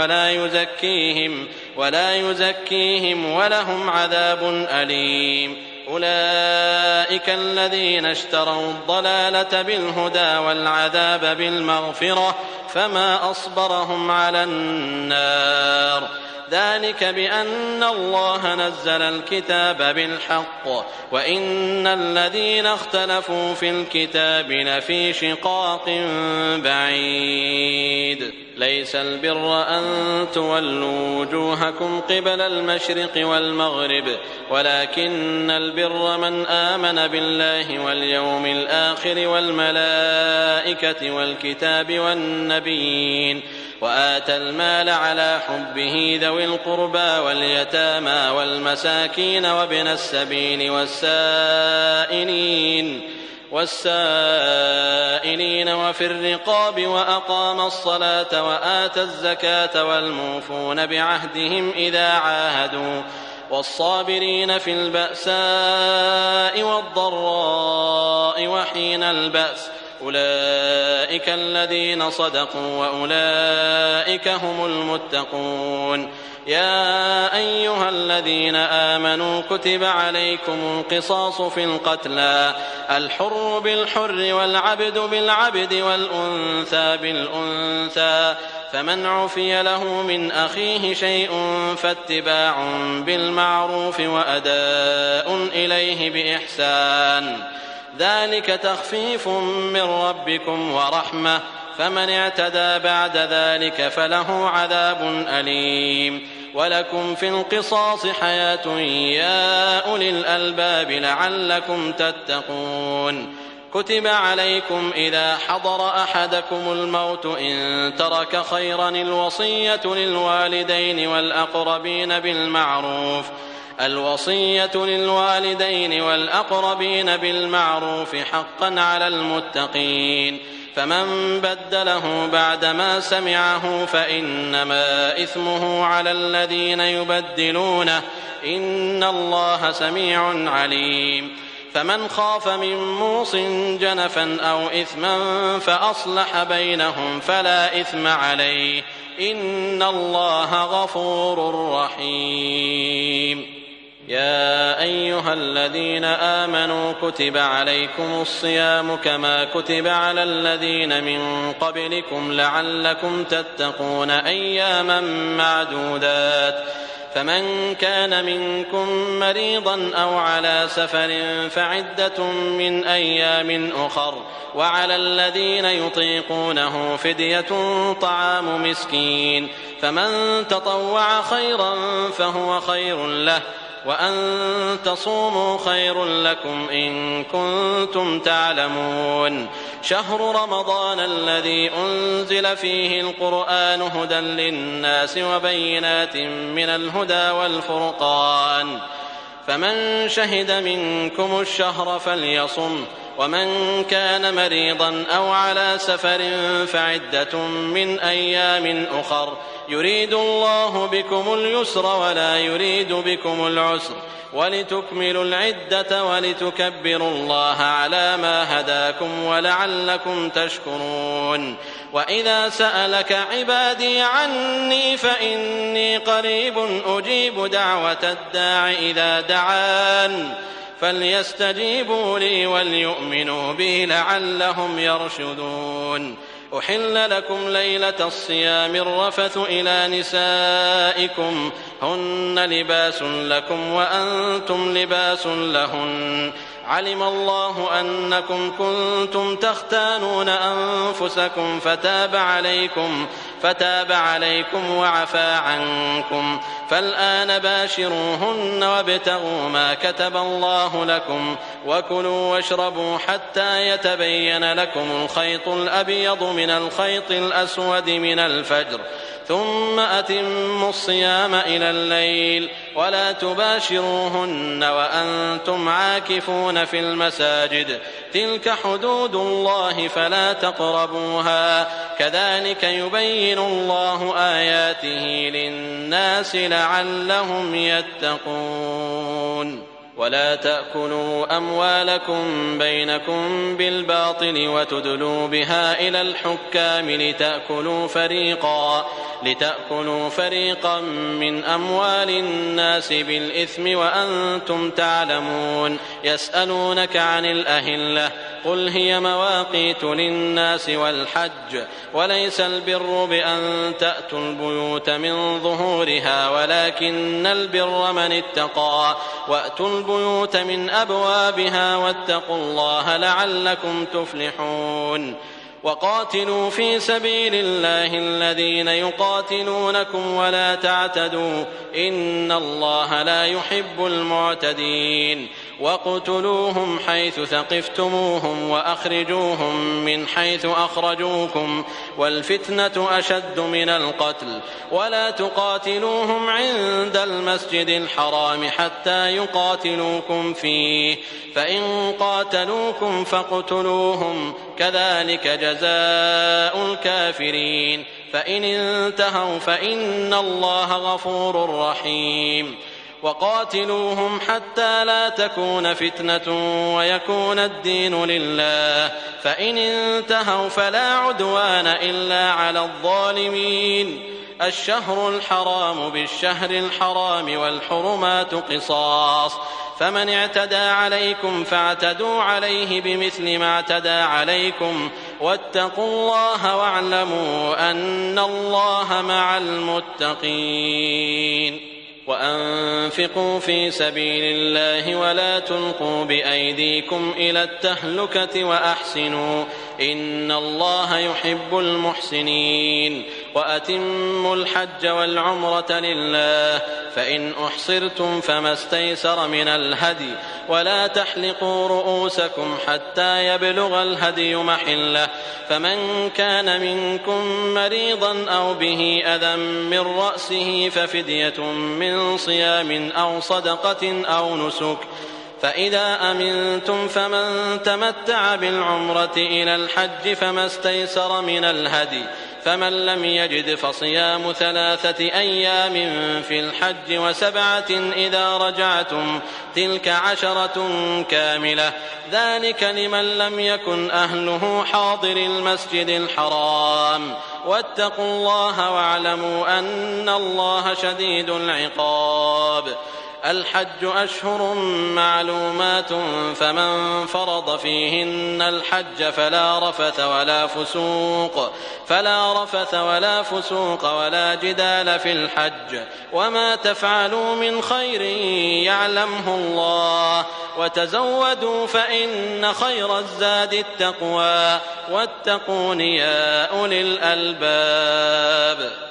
ولا يزكيهم ولهم عذاب أليم. أولئك الذين اشتروا الضلالة بالهدى والعذاب بالمغفرة فما أصبرهم على النار. ذلك بأن الله نزل الكتاب بالحق وإن الذين اختلفوا في الكتاب لفي شقاق بعيد ليس البر أن تولوا وجوهكم قبل المشرق والمغرب ولكن البر من آمن بالله واليوم الآخر والملائكة والكتاب والنبيين وآتى المال على حبه ذوي القربى واليتامى والمساكين وابن السبيل والسائلين وفي الرقاب وأقام الصلاة وآتى الزكاة والموفون بعهدهم إذا عاهدوا والصابرين في البأساء والضراء وحين البأس أولئك الذين صدقوا وأولئك هم المتقون. يا أيها الذين آمنوا كتب عليكم القصاص في القتلى الحر بالحر والعبد بالعبد والأنثى بالأنثى فمن عفي له من أخيه شيء فاتباع بالمعروف وأداء إليه بإحسان ذلك تخفيف من ربكم ورحمة فمن اعتدى بعد ذلك فله عذاب أليم. ولكم في القصاص حياة يا أولي الألباب لعلكم تتقون. كتب عليكم إذا حضر أحدكم الموت إن ترك خيرا الوصية للوالدين والأقربين بالمعروف حقا على المتقين. فمن بدله بعدما سمعه فإنما إثمه على الذين يبدلونه إن الله سميع عليم. فمن خاف من موص جنفا أو إثما فأصلح بينهم فلا إثم عليه إن الله غفور رحيم. يا أيها الذين آمنوا كتب عليكم الصيام كما كتب على الذين من قبلكم لعلكم تتقون أياما معدودات فمن كان منكم مريضا أو على سفر فعدة من أيام أخر وعلى الذين يطيقونه فدية طعام مسكين فمن تطوع خيرا فهو خير له وأن تصوموا خير لكم إن كنتم تعلمون. شهر رمضان الذي أنزل فيه القرآن هدى للناس وبينات من الهدى والفرقان فمن شهد منكم الشهر فليصم ومن كان مريضا أو على سفر فعدة من أيام أخر يريد الله بكم اليسر ولا يريد بكم العسر ولتكملوا العدة ولتكبروا الله على ما هداكم ولعلكم تشكرون. وإذا سألك عبادي عني فإني قريب أجيب دعوة الداع إذا دعان فليستجيبوا لي وليؤمنوا بي لعلهم يرشدون. أحل لكم ليلة الصيام الرفث إلى نسائكم هن لباس لكم وأنتم لباس لهن علم الله أنكم كنتم تختانون أنفسكم فتاب عليكم وعفى عنكم فالآن باشروهن وابتغوا ما كتب الله لكم وكلوا واشربوا حتى يتبين لكم الخيط الأبيض من الخيط الأسود من الفجر ثم أتموا الصيام إلى الليل ولا تباشروهن وأنتم عاكفون في المساجد تلك حدود الله فلا تقربوها كذلك يبين الله آياته للناس لعلهم يتقون. ولا تأكلوا أموالكم بينكم بالباطل وتدلوا بها إلى الحكام لتأكلوا فريقا من أموال الناس بالإثم وأنتم تعلمون. يسألونك عن الأهلة قل هي مواقيت للناس والحج وليس البر بأن تأتوا البيوت من ظهورها ولكن البر من اتقى وأتوا البيوت من أبوابها واتقوا الله لعلكم تفلحون وقاتلوا في سبيل الله الذين يقاتلونكم ولا تعتدوا إن الله لا يحب المعتدين واقتلوهم حيث ثقفتموهم وأخرجوهم من حيث أخرجوكم والفتنة أشد من القتل ولا تقاتلوهم عند المسجد الحرام حتى يقاتلوكم فيه فإن قاتلوكم فاقتلوهم كذلك جزاء الكافرين فإن انتهوا فإن الله غفور رحيم وقاتلوهم حتى لا تكون فتنة ويكون الدين لله فإن انتهوا فلا عدوان إلا على الظالمين الشهر الحرام بالشهر الحرام والحرمات قصاص فمن اعتدى عليكم فاعتدوا عليه بمثل ما اعتدى عليكم واتقوا الله واعلموا أن الله مع المتقين وأنفقوا في سبيل الله ولا تلقوا بأيديكم إلى التهلكة وأحسنوا إن الله يحب المحسنين وأتموا الحج والعمرة لله فإن أحصرتم فما استيسر من الهدي ولا تحلقوا رؤوسكم حتى يبلغ الهدي محله فمن كان منكم مريضا أو به أذى من رأسه ففدية من صيام أو صدقة أو نسك فإذا أمنتم فمن تمتع بالعمرة إلى الحج فما استيسر من الهدي فمن لم يجد فصيام 3 أيام في الحج و7 إذا رجعتم تلك 10 كاملة ذلك لمن لم يكن أهله حاضر المسجد الحرام واتقوا الله واعلموا أن الله شديد العقاب الحج أشهر معلومات فمن فرض فيهن الحج فلا رفث ولا فسوق ولا جدال في الحج وما تفعلوا من خير يعلمه الله وتزودوا فإن خير الزاد التقوى واتقون يا أولي الألباب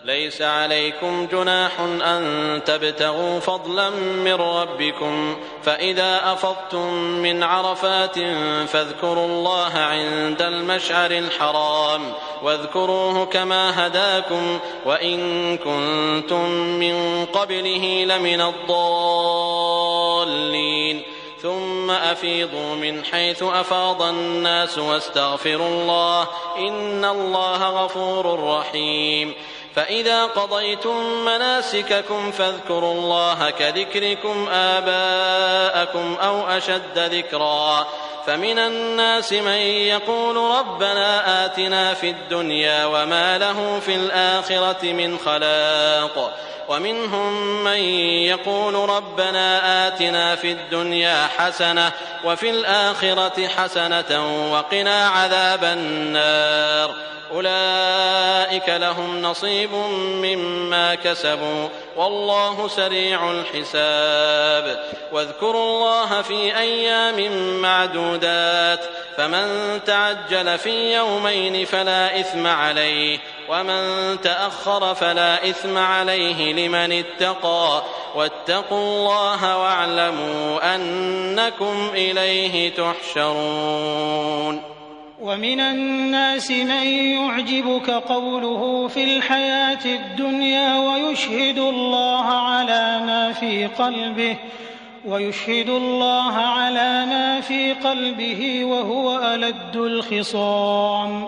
ليس عليكم جناح أن تبتغوا فضلا من ربكم فإذا أفضتم من عرفات فاذكروا الله عند المشعر الحرام واذكروه كما هداكم وإن كنتم من قبله لمن الضالين ثم أفيضوا من حيث أفاض الناس واستغفروا الله إن الله غفور رحيم فإذا قضيتم مناسككم فاذكروا الله كذكركم آباءكم أو أشد ذكرا فمن الناس من يقول ربنا آتنا في الدنيا وما له في الآخرة من خلاق ومنهم من يقول ربنا آتنا في الدنيا حسنة وفي الآخرة حسنة وقنا عذاب النار أولئك لهم نصيب مما كسبوا والله سريع الحساب واذكروا الله في أيام معدودات فمن تعجل في يومين فلا إثم عليه ومن تأخر فلا إثم عليه لمن اتقى واتقوا الله واعلموا أنكم إليه تحشرون ومن الناس من يعجبك قوله في الحياة الدنيا ويشهد الله على ما في قلبه وهو ألد الخصام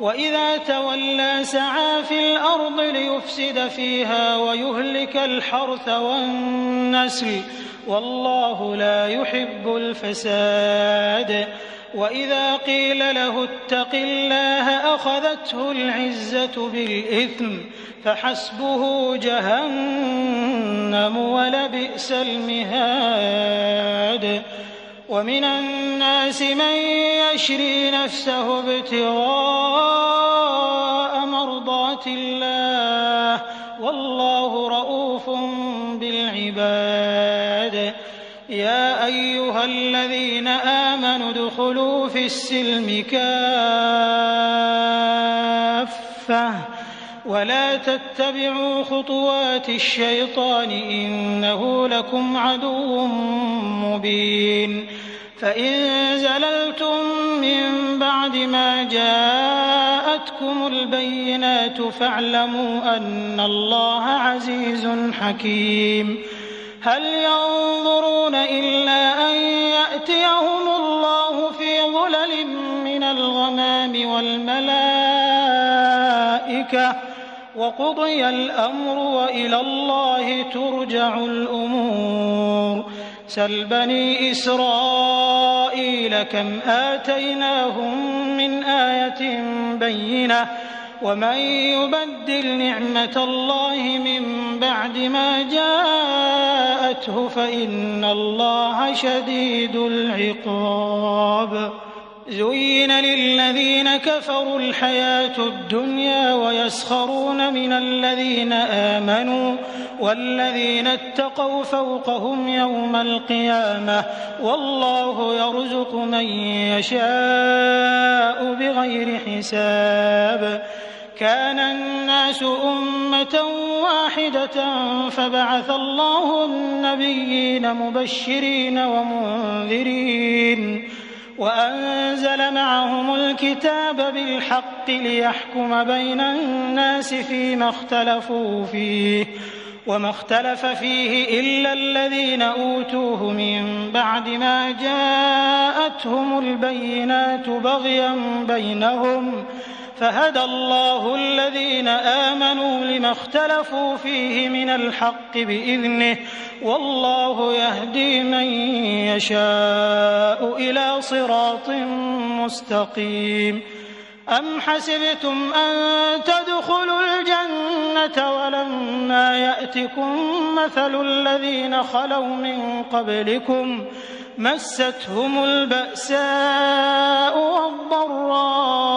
وإذا تولى سعى في الأرض ليفسد فيها ويهلك الحرث والنسل والله لا يحب الفساد وإذا قيل له اتق الله أخذته العزة بالإثم فحسبه جهنم ولبئس المهاد ومن الناس من يشري نفسه ابتغاء مرضات الله والله رءوف بالعباد. يا أيها الذين آمنوا ادخلوا في السلم كافة ولا تتبعوا خطوات الشيطان إنه لكم عدو مبين. فإن زللتم من بعد ما جاءتكم البينات فاعلموا أن الله عزيز حكيم. هل ينظرون إلا أن يأتيهم الله في ظلل من الغمام والملائكة وقضي الأمر وإلى الله ترجع الأمور. سل بني إسرائيل كم آتيناهم من آية بينة ومن يبدل نعمة الله من بعد ما جاءته فإن الله شديد العقاب. زين للذين كفروا الحياة الدنيا ويسخرون من الذين آمنوا والذين اتقوا فوقهم يوم القيامة والله يرزق من يشاء بغير حساب. كان الناس أمة واحدة فبعث الله النبيين مبشرين ومنذرين وأنزل معهم الكتاب بالحق ليحكم بين الناس فيما اختلفوا فيه وما اختلف فيه إلا الذين أوتوه من بعد ما جاءتهم البينات بغيا بينهم فهدى الله الذين آمنوا لما اختلفوا فيه من الحق بإذنه والله يهدي من يشاء إلى صراط مستقيم. أم حسبتم أن تدخلوا الجنة ولما يأتكم مثل الذين خلوا من قبلكم مستهم البأساء والضراء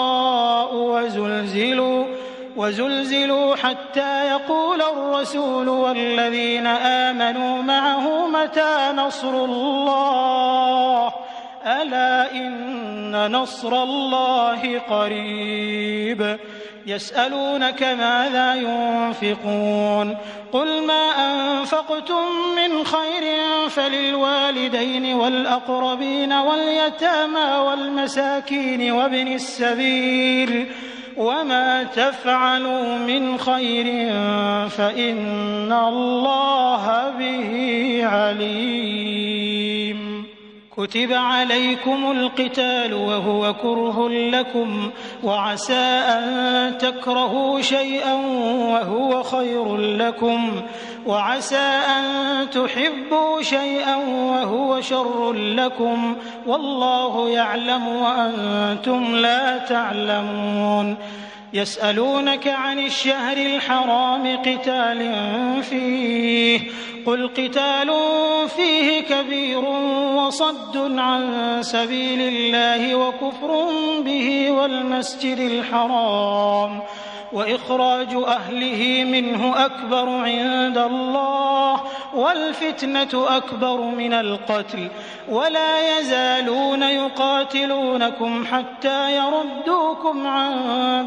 وزلزلوا حتى يقول الرسول والذين آمنوا معه متى نصر الله ألا إن نصر الله قريب. يسألونك ماذا ينفقون قل ما أنفقتم من خير فللوالدين والأقربين واليتامى والمساكين وابن السبيل وما تفعلوا من خير فإن الله به عليم. كتب عليكم القتال وهو كره لكم وعسى أن تكرهوا شيئا وهو خير لكم وعسى أن تحبوا شيئا وهو شر لكم والله يعلم وأنتم لا تعلمون. يسألونك عن الشهر الحرام قتال فيه قل قتال فيه كبير وصد عن سبيل الله وكفر به والمسجد الحرام وإخراج أهله منه أكبر عند الله والفتنة أكبر من القتل ولا يزالون يقاتلونكم حتى يردوكم عن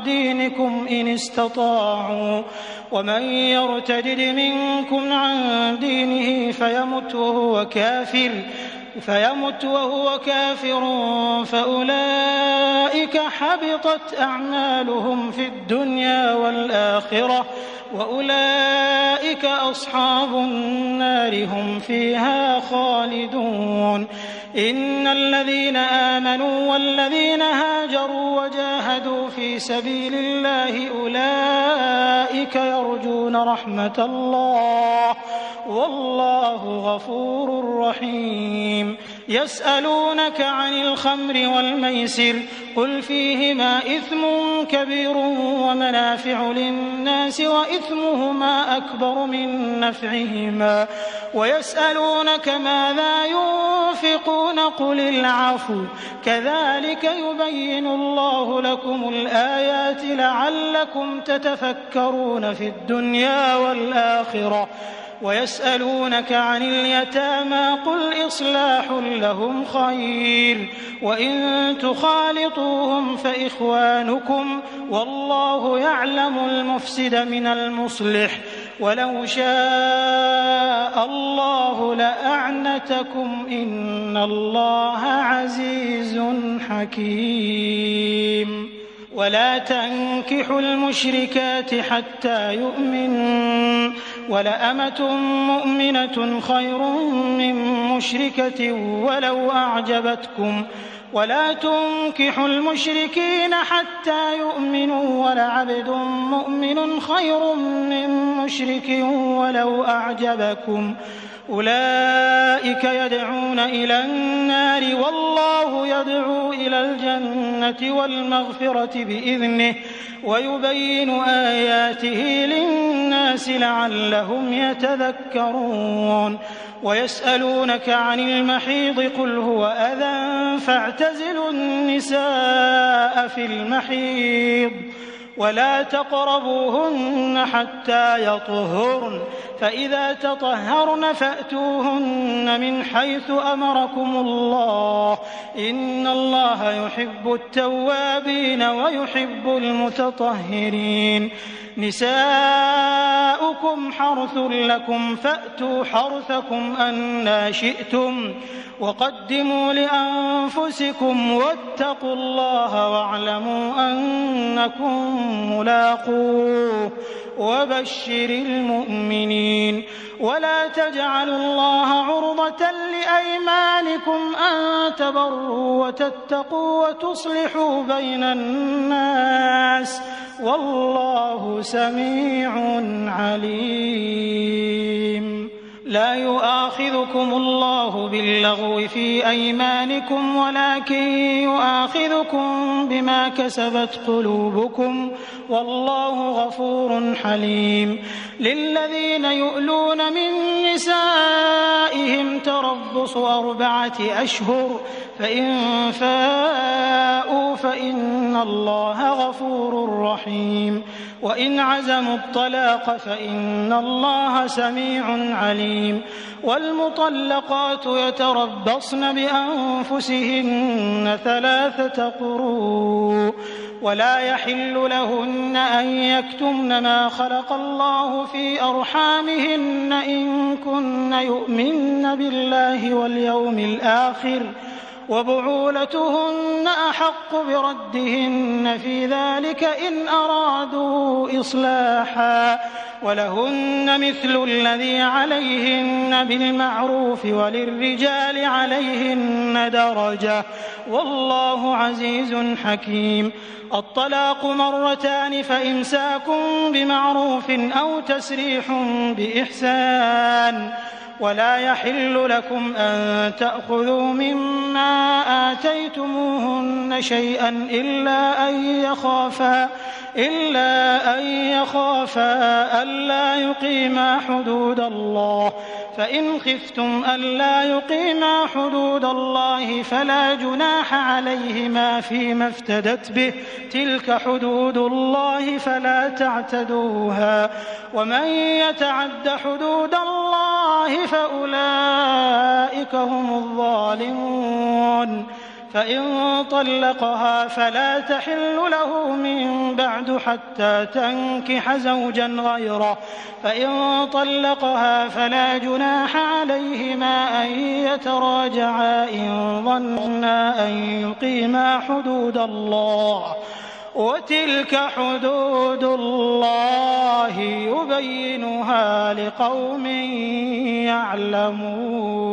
دينكم إن استطاعوا ومن يرتد منكم عن دينه فيمت وهو كافر فأولئك حبطت أعمالهم في الدنيا والآخرة وأولئك أصحاب النار هم فيها خالدون. إن الذين آمنوا والذين هاجروا وجاهدوا في سبيل الله أولئك يرجون رحمة الله والله غفور رحيم. يسألونك عن الخمر والميسر قل فيهما إثم كبير ومنافع للناس وإثمهما أكبر من نفعهما ويسألونك ماذا ينفقون تعفون قل العفو كذلك يبين الله لكم الآيات لعلكم تتفكرون في الدنيا والآخرة ويسألونك عن اليتامى قل إصلاح لهم خير وإن تخالطوهم فإخوانكم والله يعلم المفسد من المصلح ولو شاء الله لأعنتكم إن الله عزيز حكيم ولا تنكحوا المشركات حتى يؤمنوا ولأمة مؤمنة خير من مشركة ولو أعجبتكم ولا تنكحوا المشركين حتى يؤمنوا ولعبد مؤمن خير من مشرك ولو أعجبكم أولئك يدعون إلى النار والله يدعو إلى الجنة والمغفرة بإذنه ويبين آياته للناس لعلهم يتذكرون ويسألونك عن المحيض قل هو أذى فاعتزلوا النساء في المحيض ولا تقربوهن حتى يطهرن فإذا تطهرن فأتوهن من حيث أمركم الله إن الله يحب التوابين ويحب المتطهرين نساؤكم حرث لكم فأتوا حرثكم أنى شئتم وقدموا لأنفسكم واتقوا الله واعلموا أنكم ملاقوه وبشر المؤمنين ولا تجعلوا الله عرضة لأيمانكم أن تبروا وتتقوا وتصلحوا بين الناس والله سميع عليم لا يؤاخذكم الله باللغو في أيمانكم ولكن يؤاخذكم بما كسبت قلوبكم والله غفور حليم للذين يؤلون من نسائهم تربص 4 أشهر فإن فاءوا فإن الله غفور رحيم وإن عزموا الطلاق فإن الله سميع عليم والمطلقات يتربصن بأنفسهن 3 قروء ولا يحل لهن أن يكتمن ما خلق الله في أرحامهن إن كن يؤمن بالله واليوم الآخر وبعولتهن أحق بردهن في ذلك إن أرادوا إصلاحا ولهن مثل الذي عليهن بالمعروف وللرجال عليهن درجة والله عزيز حكيم الطلاق 2 فإمساك بمعروف أو تسريح بإحسان ولا يحل لكم أن تأخذوا مما آتيتموهن شيئا إلا أن يخافا ألا يقيما حدود الله فإن خفتم ألا يقيما حدود الله فلا جناح عليهما فيما افتدت به تلك حدود الله فلا تعتدوها ومن يتعد حدود الله فأولئك هم الظالمون فإن طلقها فلا تحل له من بعد حتى تنكح زوجا غيره فإن طلقها فلا جناح عليهما أن يتراجعا إن ظنا أن يقيما حدود الله وتلك حدود الله يبينها لقوم يعلمون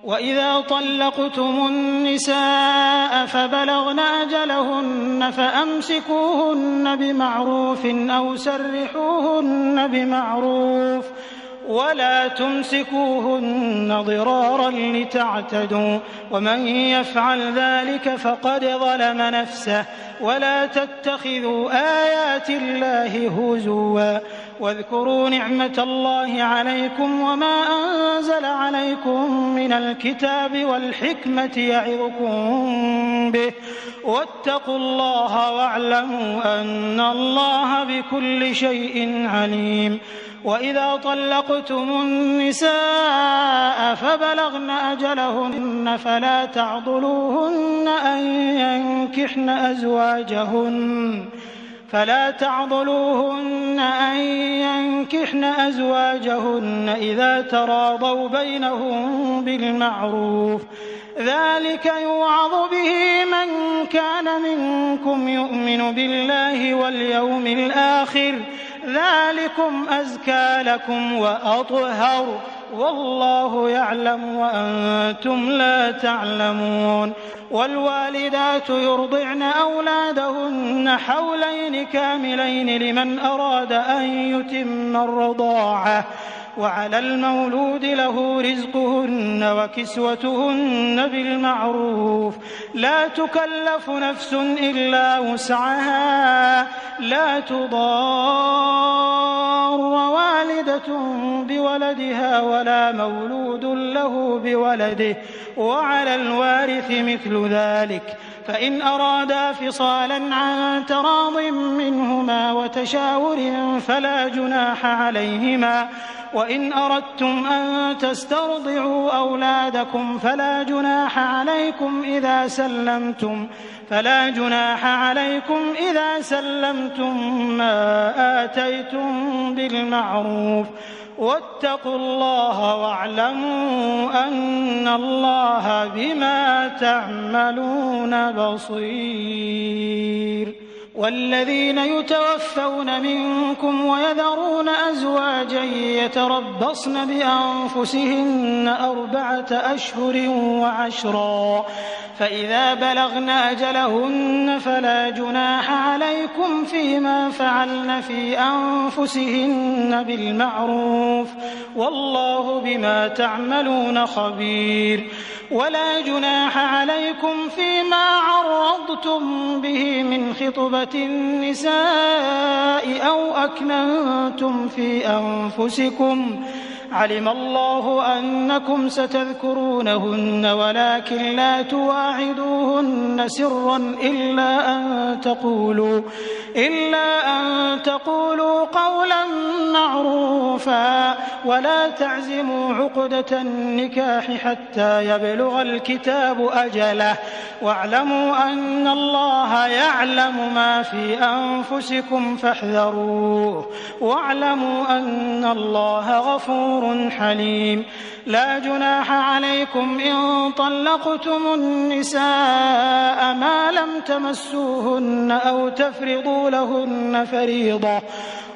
وإذا طلقتم النساء فبلغن أجلهن فأمسكوهن بمعروف أو سرحوهن بمعروف ولا تمسكوهن ضرارا لتعتدوا ومن يفعل ذلك فقد ظلم نفسه ولا تتخذوا آيات الله هزوا واذكروا نعمة الله عليكم وما أنزل عليكم من الكتاب والحكمة يعظكم به واتقوا الله واعلموا أن الله بكل شيء عليم. وإذا طلقتم النساء فبلغن أجلهن فلا تعضلوهن أن ينكحن أزواجهن إذا تراضوا بينهم بالمعروف، ذلك يوعظ به من كان منكم يؤمن بالله واليوم الآخر، ذلكم أزكى لكم وأطهر، والله يعلم وأنتم لا تعلمون. والوالدات يرضعن أولادهن حولين كاملين لمن أراد أن يتم الرضاعة، وعلى المولود له رزقهن وكسوتهن بالمعروف، لا تكلف نفس إلا وسعها، لا تضار والدة بولدها ولا مولود له بولده، وعلى الوارث مثل ذلك، فإن أرادا فصالا عن تراض منهما وتشاور فلا جناح عليهما، وإن أردتم أن تسترضعوا أولادكم فلا جناح عليكم إذا سلمتم ما آتيتم بالمعروف، واتقوا الله واعلموا أن الله بما تعملون بصير. والذين يتوفون منكم ويذرون أزواجا يتربصن بأنفسهن 4 أشهر و10، فإذا بلغن أجلهن فلا جناح عليكم فيما فعلن في أنفسهن بالمعروف، والله بما تعملون خبير. ولا جناح عليكم فيما عرضتم به من خطبة النساء أو أكننتم في أنفسكم، علم الله أنكم ستذكرونهن ولكن لا تواعدوهن سرا إلا أن تقولوا قولا معروفا، ولا تعزموا عقدة النكاح حتى يبلغ الكتاب أجله، واعلموا أن الله يعلم ما في أنفسكم فاحذروه، واعلموا أن الله غفور حليم. لا جناح عليكم إن طلقتم النساء ما لم تمسوهن أو تفرضوا لهن فريضة،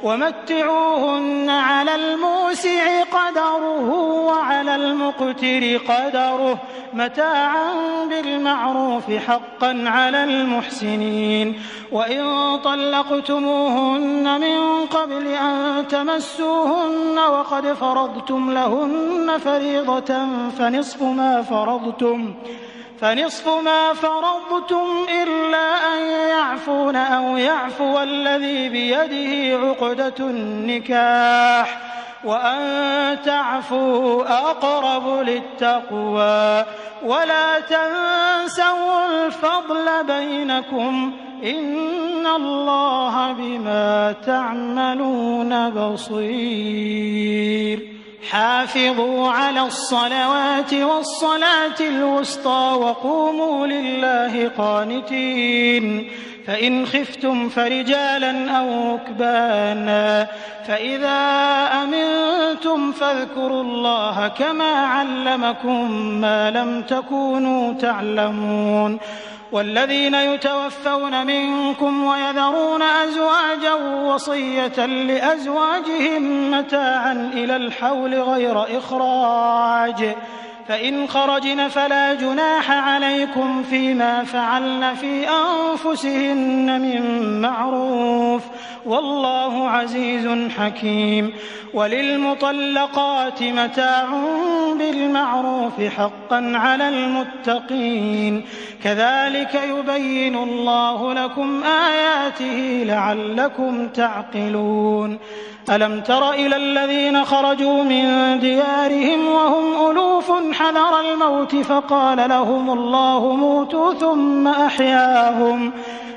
ومتعوهن على الموسع قدره وعلى المقتر قدره متاعا بالمعروف حقا على المحسنين. وإن طلقتموهن من قبل أن تمسوهن وقد فرضتم لهن فريضة فنصف ما فرضتم إلا أن يعفون أو يعفو الذي بيده عقدة النكاح، وأن تعفوا أقرب للتقوى، ولا تنسوا الفضل بينكم، إن الله بما تعملون بصير. حافظوا على الصلوات والصلاة الوسطى وقوموا لله قانتين، فإن خفتم فرجالا أو ركبانا، فإذا أمنتم فاذكروا الله كما علمكم ما لم تكونوا تعلمون. والذين يتوفون منكم ويذرون أزواجا وصية لأزواجهم متاعا إلى الحول غير إخراج، فإن خرجن فلا جناح عليكم فيما فعلن في أنفسهن من معروف، والله عزيز حكيم. وللمطلقات متاع بالمعروف حقا على المتقين كذلك يبين الله لكم آياته لعلكم تعقلون. ألم تر إلى الذين خرجوا من ديارهم وهم ألوف حذر الموت فقال لهم الله موتوا ثم أحياهم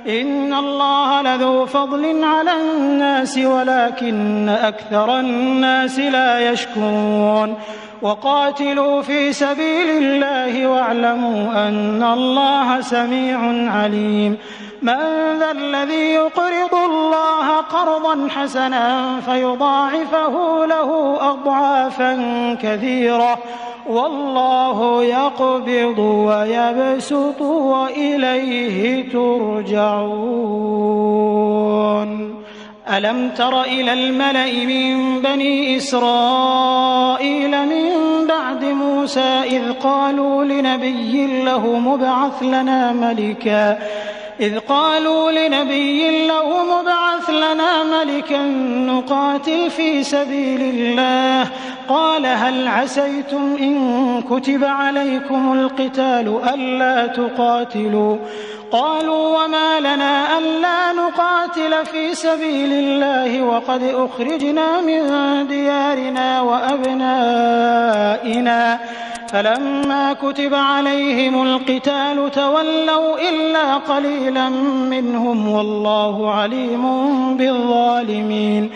إن الله لذو فضل على الناس ولكن أكثر الناس لا يشكرون. وقاتلوا في سبيل الله واعلموا أن الله سميع عليم. من ذا الذي يقرض الله قرضا حسنا فيضاعفه له أضعافا كثيرة والله يقبض ويبسط وإليه ترجعون. ألم تر إلى الملأ من بني إسرائيل من بعد موسى إذ قالوا لنبي له مبعث لنا ملكا نقاتل في سبيل الله قال هل عسيتم إن كتب عليكم القتال ألا تقاتلوا قالوا وما لنا ألا نقاتل في سبيل الله وقد أخرجنا من ديارنا وأبنائنا فلما كتب عليهم القتال تولوا إلا قليلا منهم والله عليم بالظالمين.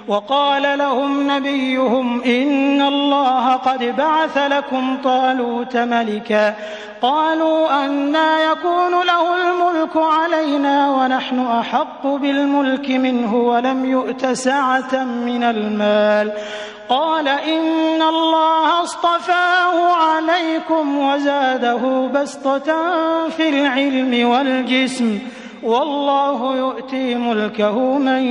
وقال لهم نبيهم إن الله قد بعث لكم طالوت ملكا قالوا أنى يكون له الملك علينا ونحن أحق بالملك منه ولم يؤت سعة من المال قال إن الله اصطفاه عليكم وزاده بسطة في العلم والجسم والله يؤتي ملكه من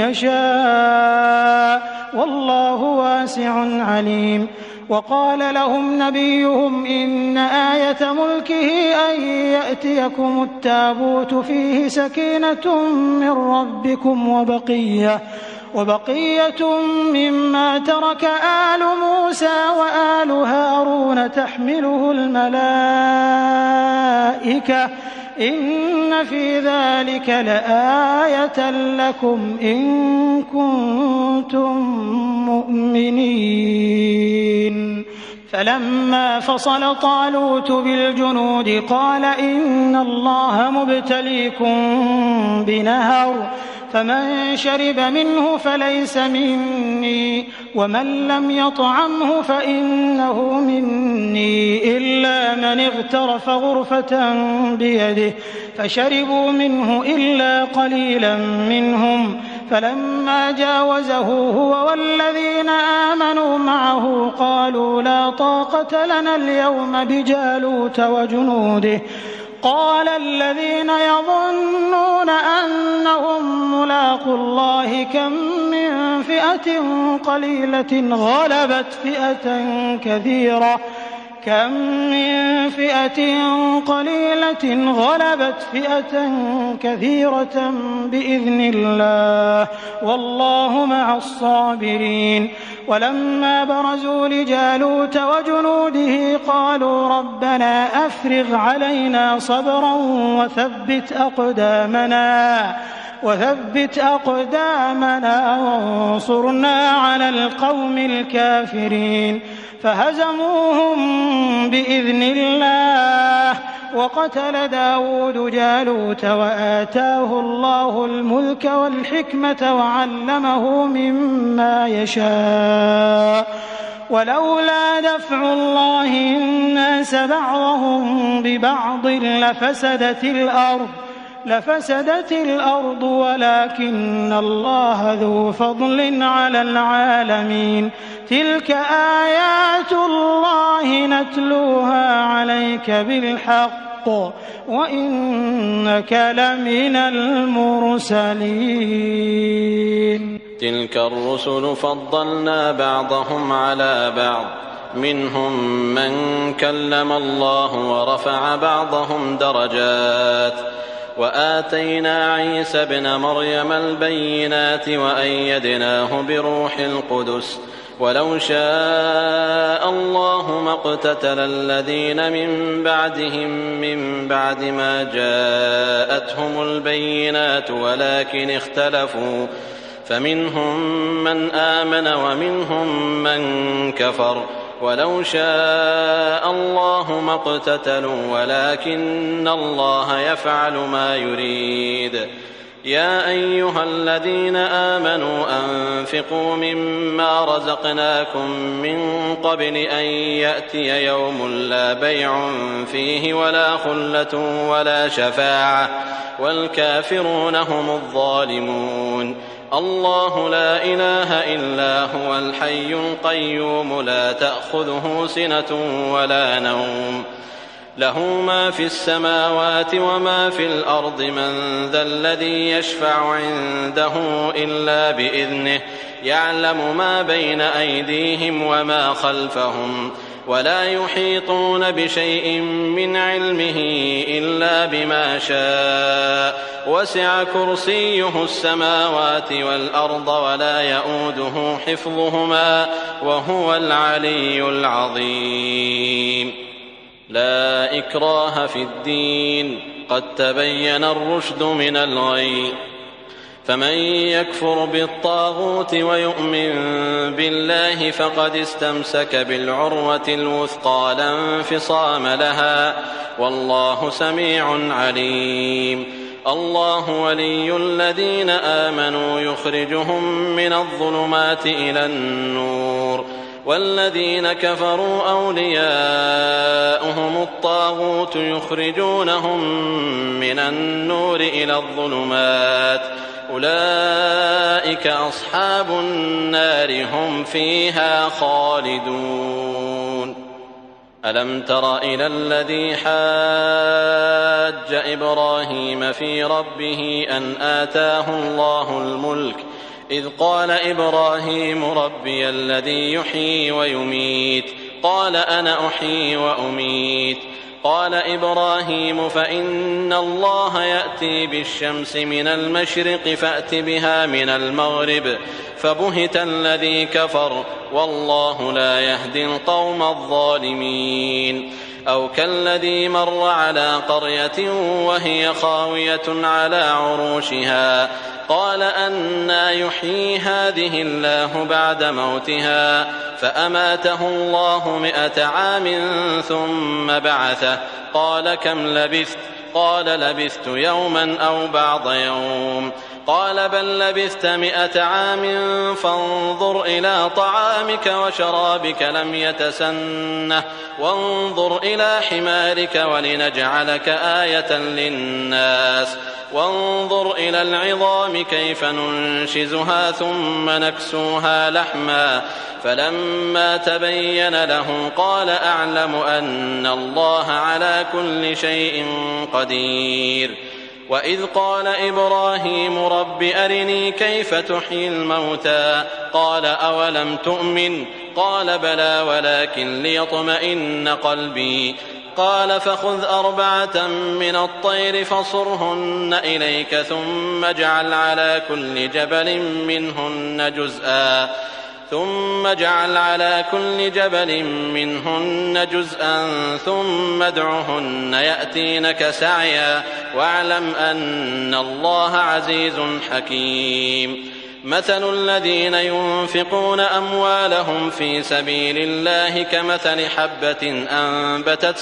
يشاء والله واسع عليم. وقال لهم نبيهم إن آية ملكه أن يأتيكم التابوت فيه سكينة من ربكم وبقية مما ترك آل موسى وآل هارون تحمله الملائكة إن في ذلك لآية لكم إن كنتم مؤمنين. فلما فصل طالوت بالجنود قال إن الله مبتليكم بنهر فمن شرب منه فليس مني ومن لم يطعمه فإنه مني إلا من اغترف غرفة بيده فشربوا منه إلا قليلا منهم فلما جاوزه هو والذين آمنوا معه قالوا لا طاقة لنا اليوم بجالوت وجنوده قال الذين يظنون أنهم ملاقو الله كم من فئة قليلة غلبت فئة كثيرة بإذن الله والله مع الصابرين. ولما برزوا لجالوت وجنوده قالوا ربنا أفرغ علينا صبرا وثبت أقدامنا وانصرنا على القوم الكافرين فهزموهم بإذن الله. وقتل داود جالوت وآتاه الله الملك والحكمة وعلمه مما يشاء ولولا دفع الله الناس بعضهم ببعض لفسدت الأرض ولكن الله ذو فضل على العالمين. تلك آيات الله نتلوها عليك بالحق وإنك لمن المرسلين. تلك الرسل فضلنا بعضهم على بعض منهم من كلم الله ورفع بعضهم درجات وآتينا عيسى ابن مريم البينات وأيدناه بروح القدس ولو شاء الله ما اقتتل الذين من بعدهم من بعد ما جاءتهم البينات ولكن اختلفوا فمنهم من آمن ومنهم من كفر ولو شاء الله ما اقتتلوا ولكن الله يفعل ما يريد. يا أيها الذين آمنوا أنفقوا مما رزقناكم من قبل أن يأتي يوم لا بيع فيه ولا خلة ولا شفاعة والكافرون هم الظالمون. الله لا إله إلا هو الحي القيوم لا تأخذه سنة ولا نوم له ما في السماوات وما في الأرض من ذا الذي يشفع عنده إلا بإذنه يعلم ما بين أيديهم وما خلفهم ولا يحيطون بشيء من علمه إلا بما شاء وسع كرسيه السماوات والأرض ولا يؤوده حفظهما وهو العلي العظيم. لا إكراه في الدين قد تبين الرشد من الغي فمن يكفر بالطاغوت ويؤمن بالله فقد استمسك بالعروة الوثقى لا انفصام لها والله سميع عليم. الله ولي الذين آمنوا يخرجهم من الظلمات إلى النور والذين كفروا أولياؤهم الطاغوت يخرجونهم من النور إلى الظلمات أولئك أصحاب النار هم فيها خالدون. ألم تر إلى الذي حاج إبراهيم في ربه أن آتاه الله الملك إذ قال إبراهيم ربي الذي يحيي ويميت قال أنا أحيي وأميت قال إبراهيم فإن الله يأتي بالشمس من المشرق فأت بها من المغرب فبهت الذي كفر والله لا يهدي القوم الظالمين. أو كالذي مر على قرية وهي خاوية على عروشها قال أنى يحيي هذه الله بعد موتها فأماته الله 100 عام ثم بعثه قال كم لبثت قال لبثت يوما أو بعض يوم قال بل لبثت 100 عام فانظر إلى طعامك وشرابك لم يتسنه وانظر إلى حمارك ولنجعلك آية للناس وانظر إلى العظام كيف ننشزها ثم نكسوها لحما فلما تبين له قال أعلم أن الله على كل شيء قدير. وإذ قال إبراهيم رب أرني كيف تحيي الموتى قال أولم تؤمن قال بلى ولكن ليطمئن قلبي قال فخذ 4 من الطير فصرهن إليك ثم اجعل على كل جبل منهن جزءا ثم ادعهن يأتينك سعيا واعلم أن الله عزيز حكيم. مثل الذين ينفقون أموالهم في سبيل الله كمثل حبة أنبتت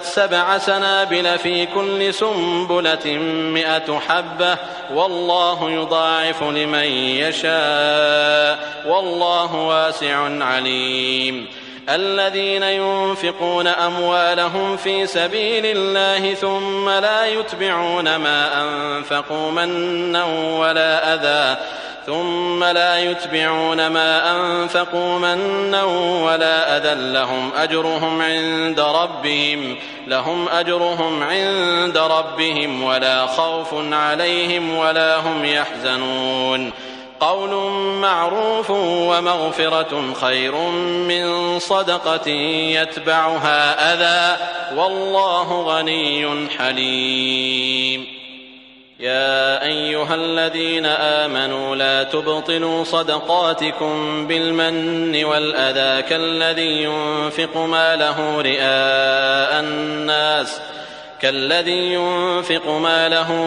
7 سنابل في كل سنبلة 100 حبة والله يضاعف لمن يشاء والله واسع عليم. الذين ينفقون أموالهم في سبيل الله ثم لا يتبعون ما أنفقوا منا ولا أذى لهم أجرهم عند ربهم ولا خوف عليهم ولا هم يحزنون. قول معروف ومغفرة خير من صدقة يتبعها أذى والله غني حليم. يا أيها الذين آمنوا لا تبطلوا صدقاتكم بالمن والأذى كالذي ينفق ماله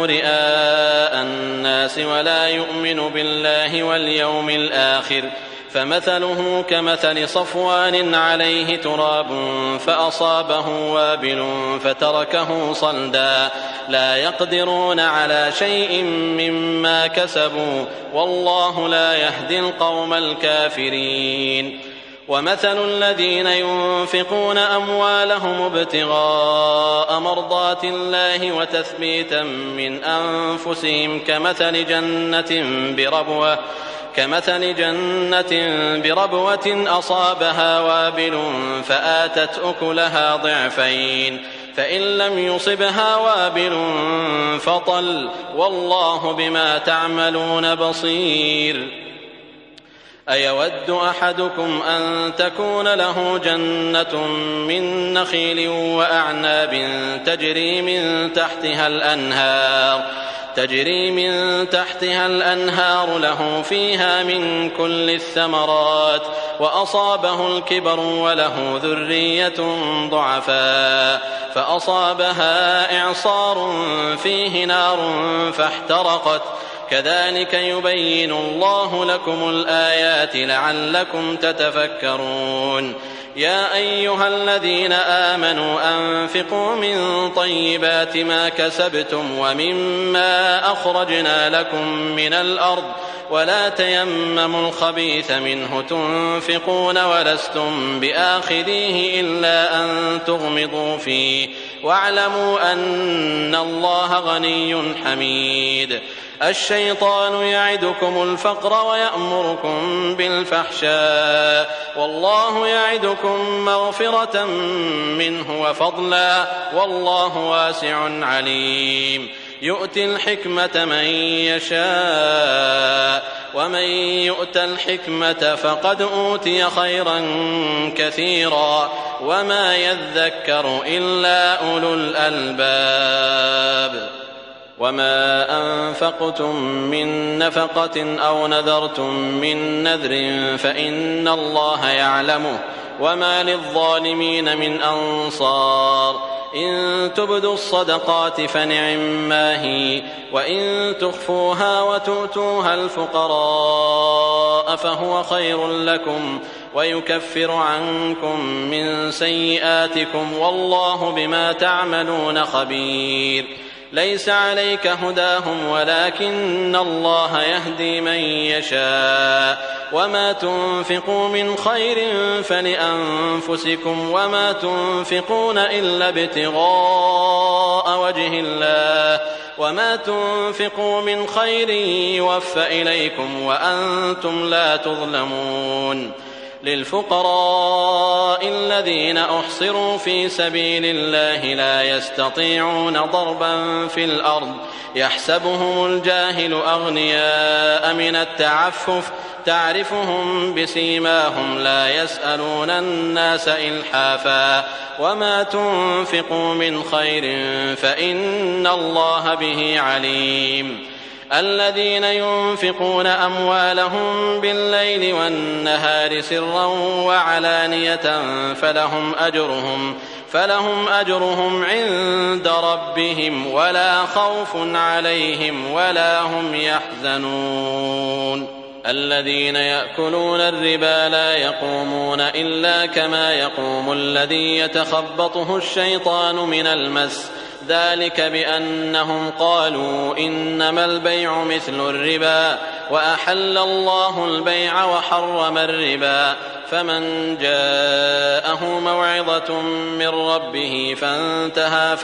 رئاء الناس ولا يؤمن بالله واليوم الآخر فمثله كمثل صفوان عليه تراب فأصابه وابل فتركه صلدا لا يقدرون على شيء مما كسبوا والله لا يهدي القوم الكافرين. ومثل الذين ينفقون أموالهم ابتغاء مرضات الله وتثبيتا من أنفسهم كمثل جنة بربوة أصابها وابل فآتت أكلها ضعفين فإن لم يصبها وابل فطل والله بما تعملون بصير. أيود أحدكم أن تكون له جنة من نخيل وأعناب تجري من تحتها الأنهار له فيها من كل الثمرات وأصابه الكبر وله ذرية ضعفاء فأصابها إعصار فيه نار فاحترقت كذلك يبين الله لكم الآيات لعلكم تتفكرون. يا أيها الذين آمنوا أنفقوا من طيبات ما كسبتم ومما أخرجنا لكم من الأرض ولا تيمموا الخبيث منه تنفقون ولستم بآخذيه إلا أن تغمضوا فيه واعلموا أن الله غني حميد. الشيطان يعدكم الفقر ويأمركم بالفحشاء والله يعدكم مغفرة منه وفضلا والله واسع عليم. يؤتي الحكمة من يشاء ومن يؤت الحكمة فقد أوتي خيرا كثيرا وما يذكر إلا أولو الألباب. وما أنفقتم من نفقة أو نذرتم من نذر فإن الله يعلمه وما للظالمين من أنصار. إن تبدوا الصدقات فنعما هي وإن تخفوها وتؤتوها الفقراء فهو خير لكم ويكفر عنكم من سيئاتكم والله بما تعملون خبير. ليس عليك هداهم ولكن الله يهدي من يشاء وما تنفقوا من خير فلأنفسكم وما تنفقون إلا ابتغاء وجه الله وما تنفقوا من خير يوفى إليكم وأنتم لا تظلمون. للفقراء الذين أحصروا في سبيل الله لا يستطيعون ضربا في الأرض يحسبهم الجاهل أغنياء من التعفف تعرفهم بسيماهم لا يسألون الناس إلحافا وما تنفقوا من خير فإن الله به عليم. الذين ينفقون أموالهم بالليل والنهار سرا وعلانية فلهم أجرهم عند ربهم ولا خوف عليهم ولا هم يحزنون. الذين يأكلون الربا لا يقومون إلا كما يقوم الذي يتخبطه الشيطان من المس ذلك بأنهم قالوا إنما البيع مثل الربا وأحل الله البيع وحرم الربا فمن جاءه موعظة من ربه فانتهى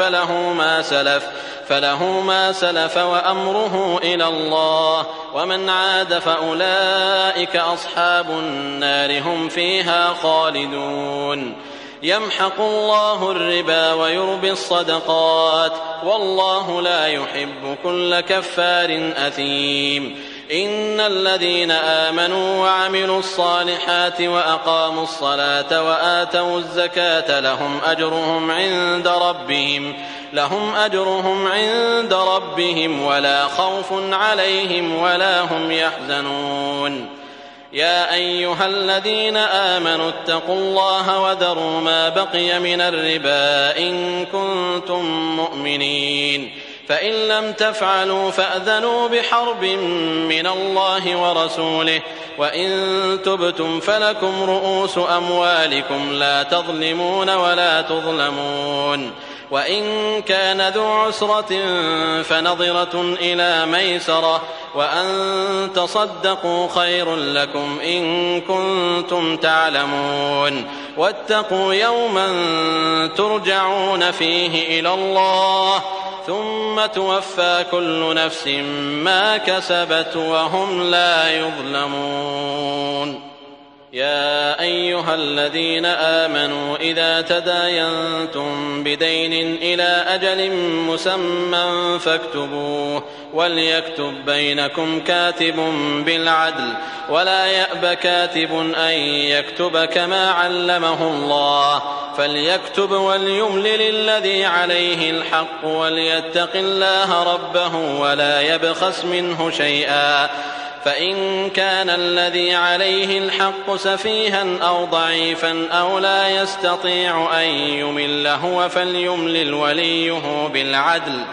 فله ما سلف وأمره إلى الله ومن عاد فأولئك أصحاب النار هم فيها خالدون. يمحق الله الربا ويربي الصدقات والله لا يحب كل كفار أثيم. إن الذين آمنوا وعملوا الصالحات وأقاموا الصلاة وآتوا الزكاة لهم أجرهم عند ربهم ولا خوف عليهم ولا هم يحزنون. يا أيها الذين آمنوا اتقوا الله وذروا ما بقي من الربا إن كنتم مؤمنين، فإن لم تفعلوا فأذنوا بحرب من الله ورسوله، وإن تبتم فلكم رؤوس أموالكم لا تظلمون ولا تظلمون، وإن كان ذو عسرة فنظرة إلى ميسرة، وأن تصدقوا خير لكم إن كنتم تعلمون. واتقوا يوما ترجعون فيه إلى الله ثم توفى كل نفس ما كسبت وهم لا يظلمون. يا أيها الذين آمنوا إذا تداينتم بدين إلى أجل مسمى فاكتبوه، وليكتب بينكم كاتب بالعدل، ولا يأب كاتب أن يكتب كما علمه الله، فليكتب وليملل الذي عليه الحق وليتق الله ربه ولا يبخس منه شيئا، فإن كان الذي عليه الحق سفيها أو ضعيفا أو لا يستطيع أن يمل هو فليملل وليه بالعدل،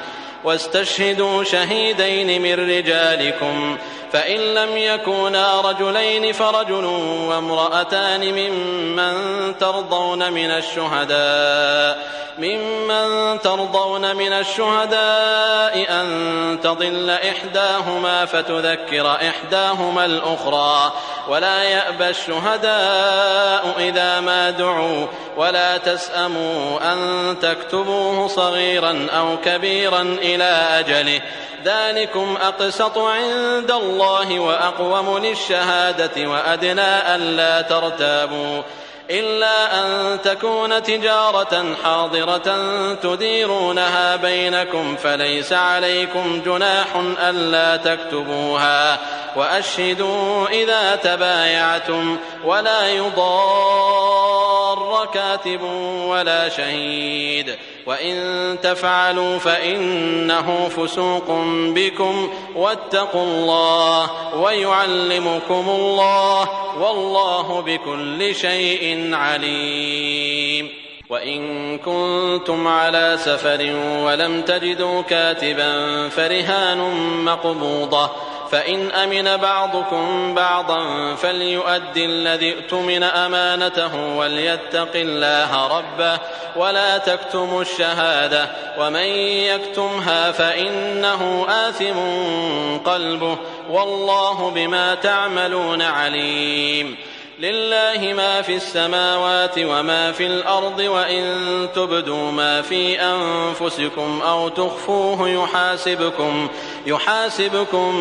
واستشهدوا شهيدين من رجالكم، فإن لم يكونا رجلين فرجل وامرأتان ممن ترضون من الشهداء أن تضل إحداهما فتذكر إحداهما الأخرى، ولا يأبى الشهداء إذا ما دعوا، ولا تسأموا أن تكتبوه صغيرا أو كبيرا إلى أجله، ذلكم أقسط عند الله وأقوم للشهادة وأدنى ألا ترتابوا، إلا أن تكون تجارة حاضرة تديرونها بينكم فليس عليكم جناح ألا تكتبوها، وأشهدوا إذا تبايعتم، ولا يضار كاتب ولا شهيد، وإن تفعلوا فإنه فسوق بكم، واتقوا الله ويعلمكم الله والله بكل شيء عليم. وإن كنتم على سفر ولم تجدوا كاتبا فرهان مقبوضة، فإن أمن بعضكم بعضا فليؤدي الذي اؤتمن أمانته وليتق الله ربه ولا تكتموا الشهادة، ومن يكتمها فإنه آثم قلبه والله بما تعملون عليم. لله ما في السماوات وما في الأرض، وإن تبدوا ما في أنفسكم أو تخفوه يحاسبكم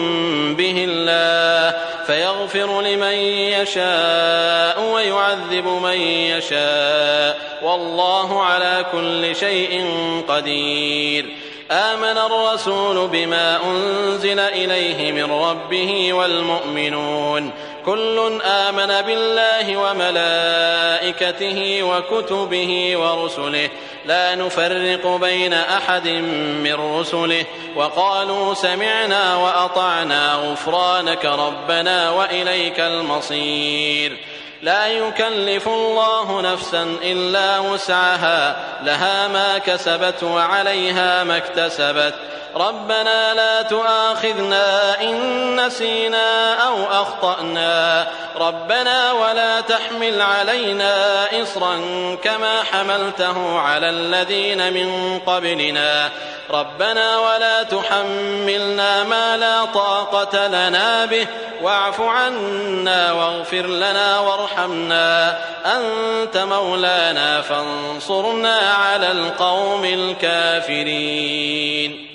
به الله، فيغفر لمن يشاء ويعذب من يشاء، والله على كل شيء قدير. آمن الرسول بما أنزل إليه من ربه والمؤمنون كل آمن بالله وملائكته وكتبه ورسله لا نفرق بين أحد من رسله، وقالوا سمعنا وأطعنا غفرانك ربنا وإليك المصير. لا يكلف الله نفسا إلا وسعها، لها ما كسبت وعليها ما اكتسبت. ربنا لا تؤاخذنا إن نسينا أو أخطأنا، ربنا ولا تحمل علينا إصرا كما حملته على الذين من قبلنا، ربنا ولا تحملنا ما لا طاقة لنا به، واعف عنا واغفر لنا وارحمنا، أنت مولانا فانصرنا على القوم الكافرين.